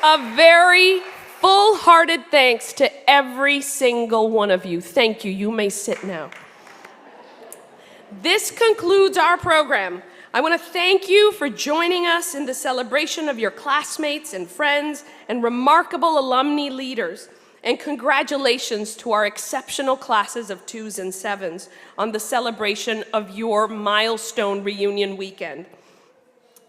A very full-hearted thanks to every single one of you. Thank you. You may sit now. This concludes our program. I want to thank you for joining us in the celebration of your classmates and friends and remarkable alumni leaders. And congratulations to our exceptional classes of 2s and 7s on the celebration of your milestone reunion weekend.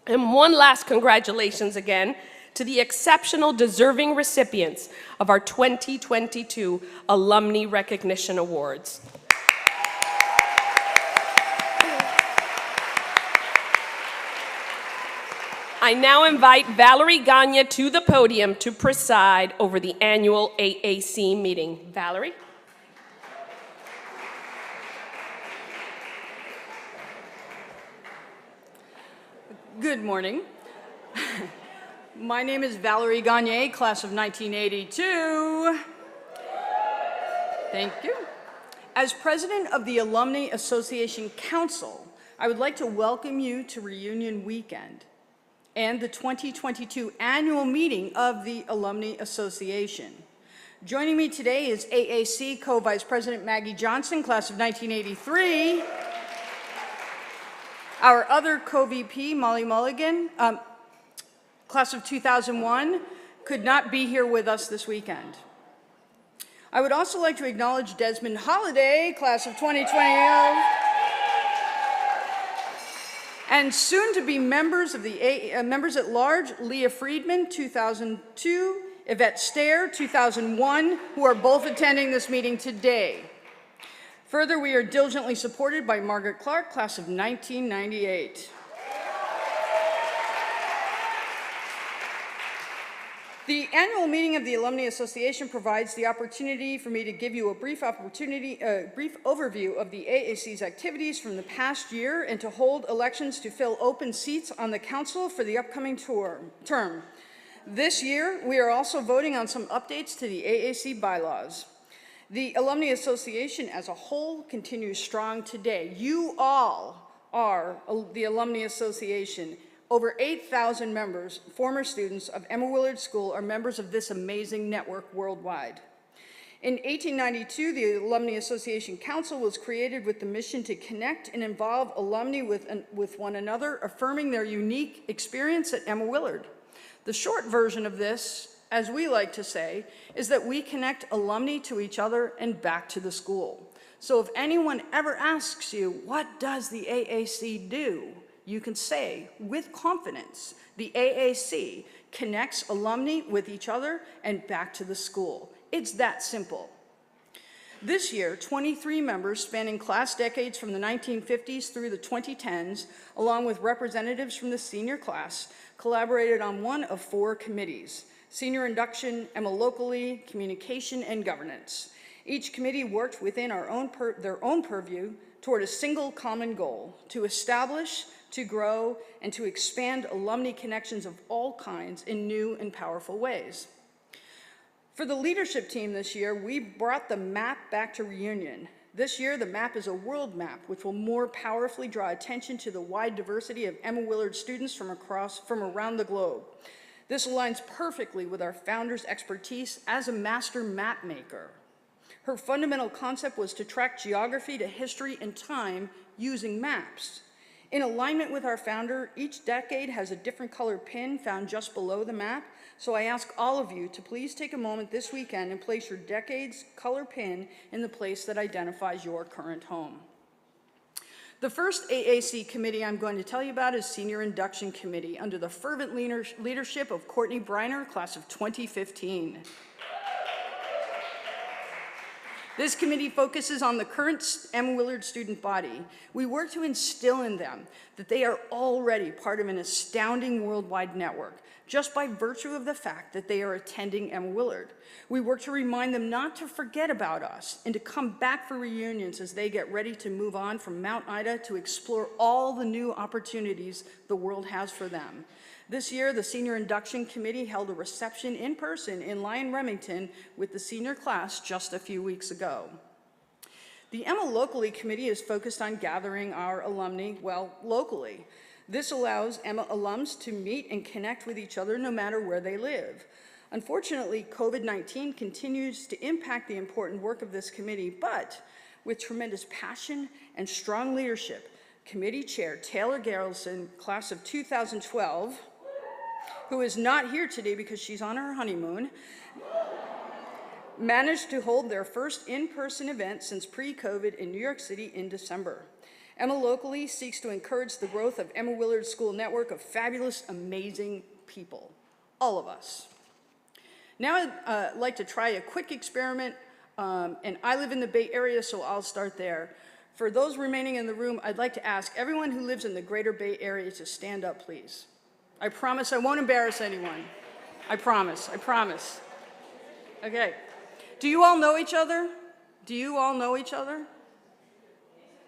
And one last congratulations again to the exceptional deserving recipients of our 2022 Alumni Recognition Awards. I now invite Valerie Gagne to the podium to preside over the annual AAC meeting. Valerie? Good morning. My name is Valerie Gagne, class of 1982. Thank you. As president of the Alumni Association Council, I would like to welcome you to Reunion Weekend and the 2022 annual meeting of the Alumni Association. Joining me today is AAC Co-Vice President Maggie Johnson, class of 1983. Our other co-VP, Molly Mulligan, class of 2001, could not be here with us this weekend. I would also like to acknowledge Desmond Holliday, class of 2020, and soon to be members of the members at large, Leah Friedman, 2002, Yvette Stair, 2001, who are both attending this meeting today. Further, we are diligently supported by Margaret Clark, class of 1998. The annual meeting of the Alumni Association provides the opportunity for me to give you a brief overview of the AAC's activities from the past year and to hold elections to fill open seats on the council for the upcoming term. This year, we are also voting on some updates to the AAC bylaws. The Alumni Association as a whole continues strong today. You all are the Alumni Association. Over 8,000 members, former students of Emma Willard School, are members of this amazing network worldwide. In 1892, the Alumni Association Council was created with the mission to connect and involve alumni with one another, affirming their unique experience at Emma Willard. The short version of this, as we like to say, is that we connect alumni to each other and back to the school. So if anyone ever asks you, what does the AAC do? You can say with confidence, the AAC connects alumni with each other and back to the school. It's that simple. This year, 23 members spanning class decades from the 1950s through the 2010s, along with representatives from the senior class, collaborated on one of 4 committees: senior induction, Emma locally, communication, and governance. Each committee worked within their own purview toward a single common goal: to establish, to grow, and to expand alumni connections of all kinds in new and powerful ways. For the leadership team this year, we brought the map back to Reunion. This year, the map is a world map, which will more powerfully draw attention to the wide diversity of Emma Willard students from around the globe. This aligns perfectly with our founder's expertise as a master map maker. Her fundamental concept was to track geography to history and time using maps. In alignment with our founder, each decade has a different colored pin found just below the map, so I ask all of you to please take a moment this weekend and place your decade's color pin in the place that identifies your current home. The first AAC committee I'm going to tell you about is Senior Induction Committee, under the fervent leadership of Courtney Briner, class of 2015. This committee focuses on the current Emma Willard student body. We work to instill in them that they are already part of an astounding worldwide network, just by virtue of the fact that they are attending Emma Willard. We work to remind them not to forget about us and to come back for reunions as they get ready to move on from Mount Ida to explore all the new opportunities the world has for them. This year, the Senior Induction Committee held a reception in person in Lyon Remington with the senior class just a few weeks ago. The Emma Locally Committee is focused on gathering our alumni, well, locally. This allows Emma alums to meet and connect with each other no matter where they live. Unfortunately, COVID-19 continues to impact the important work of this committee, but with tremendous passion and strong leadership, Committee Chair Taylor Garrelson, class of 2012, who is not here today because she's on her honeymoon, managed to hold their first in-person event since pre-COVID in New York City in December. Emma Locally seeks to encourage the growth of Emma Willard School network of fabulous, amazing people, all of us. Now I'd like to try a quick experiment, and I live in the Bay Area, so I'll start there. For those remaining in the room, I'd like to ask everyone who lives in the greater Bay Area to stand up, please. I promise I won't embarrass anyone. I promise, I promise. Okay. Do you all know each other? Do you all know each other?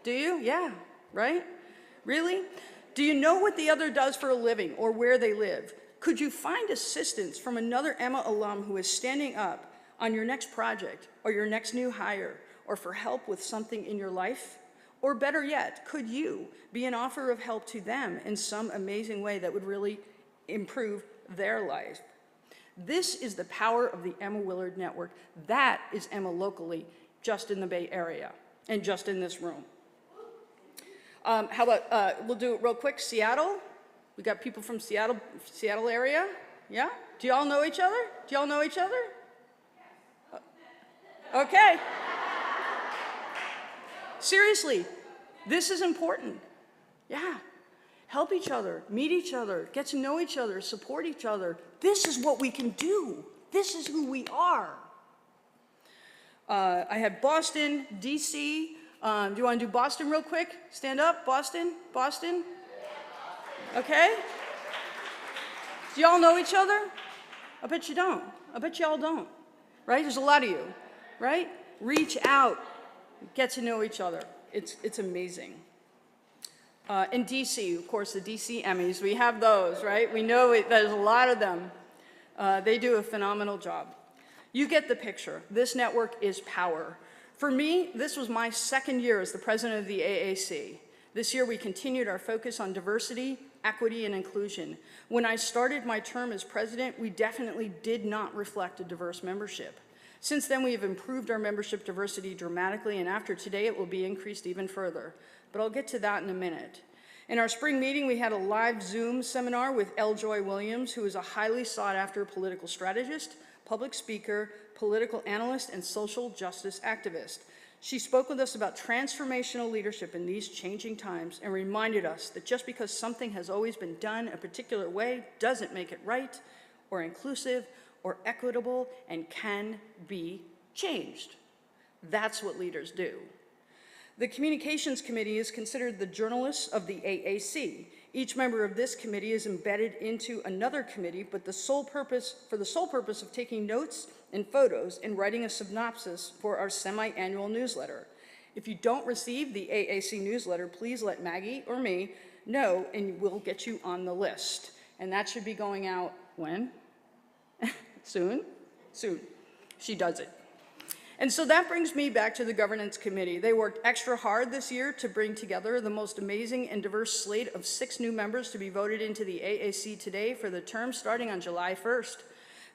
Do you? Yeah, right? Really? Do you know what the other does for a living or where they live? Could you find assistance from another Emma alum who is standing up on your next project or your next new hire or for help with something in your life? Or better yet, could you be an offer of help to them in some amazing way that would really improve their life? This is the power of the Emma Willard Network. That is Emma Locally, just in the Bay Area and just in this room. How about, we'll do it real quick, Seattle. We got people from Seattle area, yeah? Do you all know each other? Do you all know each other? Okay. Seriously, this is important. Yeah. Help each other, meet each other, get to know each other, support each other. This is what we can do. This is who we are. I have Boston, DC. Do you want to do Boston real quick? Stand up, Boston, Boston. Okay. Do y'all know each other? I bet you don't. I bet y'all don't. Right? There's a lot of you, right? Reach out, get to know each other. It's amazing. In DC, of course, the DC Emmys, we have those, right? We know there's a lot of them. They do a phenomenal job. You get the picture. This network is power. For me, this was my second year as the president of the AAC. This year, we continued our focus on diversity, equity, and inclusion. When I started my term as president, we definitely did not reflect a diverse membership. Since then, we have improved our membership diversity dramatically, and after today, it will be increased even further. But I'll get to that in a minute. In our spring meeting, we had a live Zoom seminar with L. Joy Williams, who is a highly sought-after political strategist, public speaker, political analyst, and social justice activist. She spoke with us about transformational leadership in these changing times and reminded us that just because something has always been done a particular way doesn't make it right or inclusive or equitable and can be changed. That's what leaders do. The Communications Committee is considered the journalists of the AAC. Each member of this committee is embedded into another committee, but for the sole purpose of taking notes and photos and writing a synopsis for our semi-annual newsletter. If you don't receive the AAC newsletter, please let Maggie or me know, and we'll get you on the list. And that should be going out when? Soon? Soon. She does it. And so that brings me back to the Governance Committee. They worked extra hard this year to bring together the most amazing and diverse slate of 6 new members to be voted into the AAC today for the term starting on July 1st.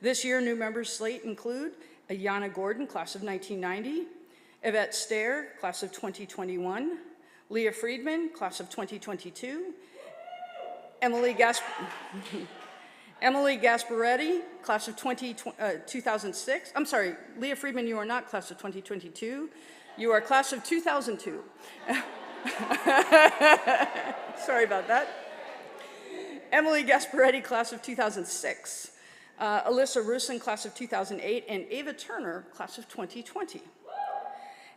This year, new members slate include Ayanna Gordon, class of 1990, Yvette Stair, class of 2021, Leah Friedman, class of 2022, Emily Gasparetti, class of 2006. I'm sorry, Leah Friedman, you are not class of 2022. You are class of 2002. Sorry about that. Emily Gasparetti, class of 2006. Alyssa Rusin, class of 2008, and Ava Turner, class of 2020.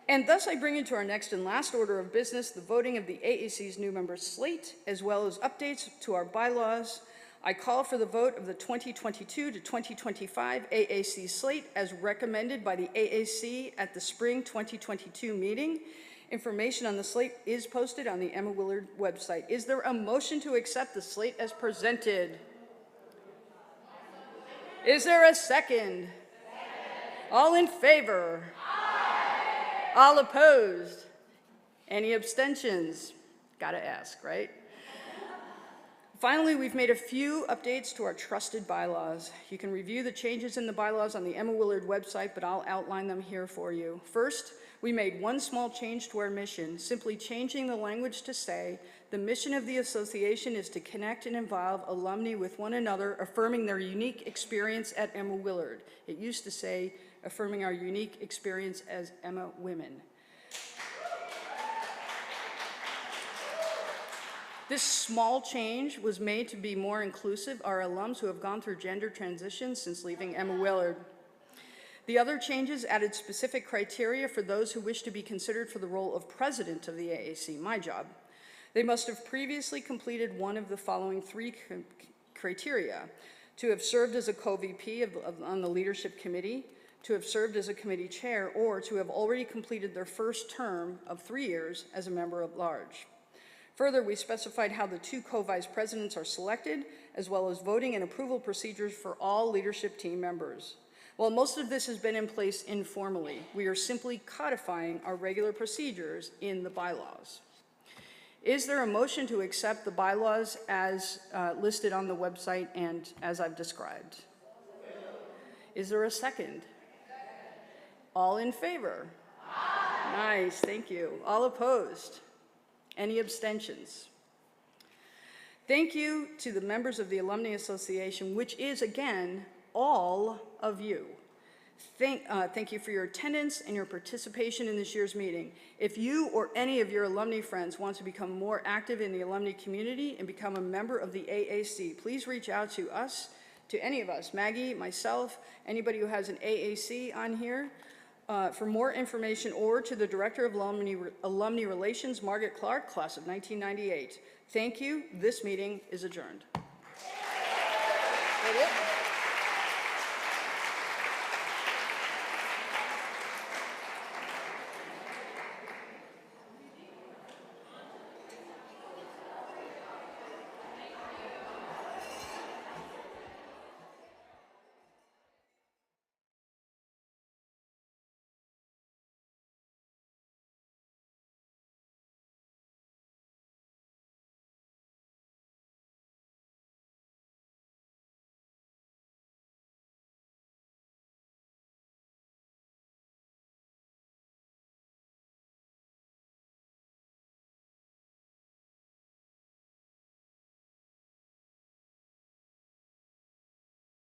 And thus I bring you to our next and last order of business, the voting of the AAC's new member slate, as well as updates to our bylaws. I call for the vote of the 2022 to 2025 AAC slate as recommended by the AAC at the spring 2022 meeting. Information on the slate is posted on the Emma Willard website. Is there a motion to accept the slate as presented? Is there a second? All in favor? Aye. All opposed? Any abstentions? Gotta ask, right? Finally, we've made a few updates to our trusted bylaws. You can review the changes in the bylaws on the Emma Willard website, but I'll outline them here for you. First, we made one small change to our mission, simply changing the language to say, the mission of the association is to connect and involve alumni with one another, affirming their unique experience at Emma Willard. It used to say, affirming our unique experience as Emma women. This small change was made to be more inclusive of our alums who have gone through gender transitions since leaving Emma Willard. The other changes added specific criteria for those who wish to be considered for the role of president of the AAC, my job. They must have previously completed one of the following three criteria: to have served as a co-VP on the leadership committee, to have served as a committee chair, or to have already completed their first term of 3 years as a member at large. Further, we specified how the two co-vice presidents are selected, as well as voting and approval procedures for all leadership team members. While most of this has been in place informally, we are simply codifying our regular procedures in the bylaws. Is there a motion to accept the bylaws as listed on the website and as I've described? Is there a second? All in favor? Aye. Nice, thank you. All opposed? Any abstentions? Thank you to the members of the Alumni Association, which is, again, all of you. Thank you for your attendance and your participation in this year's meeting. If you or any of your alumni friends want to become more active in the alumni community and become a member of the AAC, please reach out to us, to any of us, Maggie, myself, anybody who has an AAC on here, for more information, or to the Director of Alumni Relations, Margaret Clark, class of 1998. Thank you. This meeting is adjourned. That it?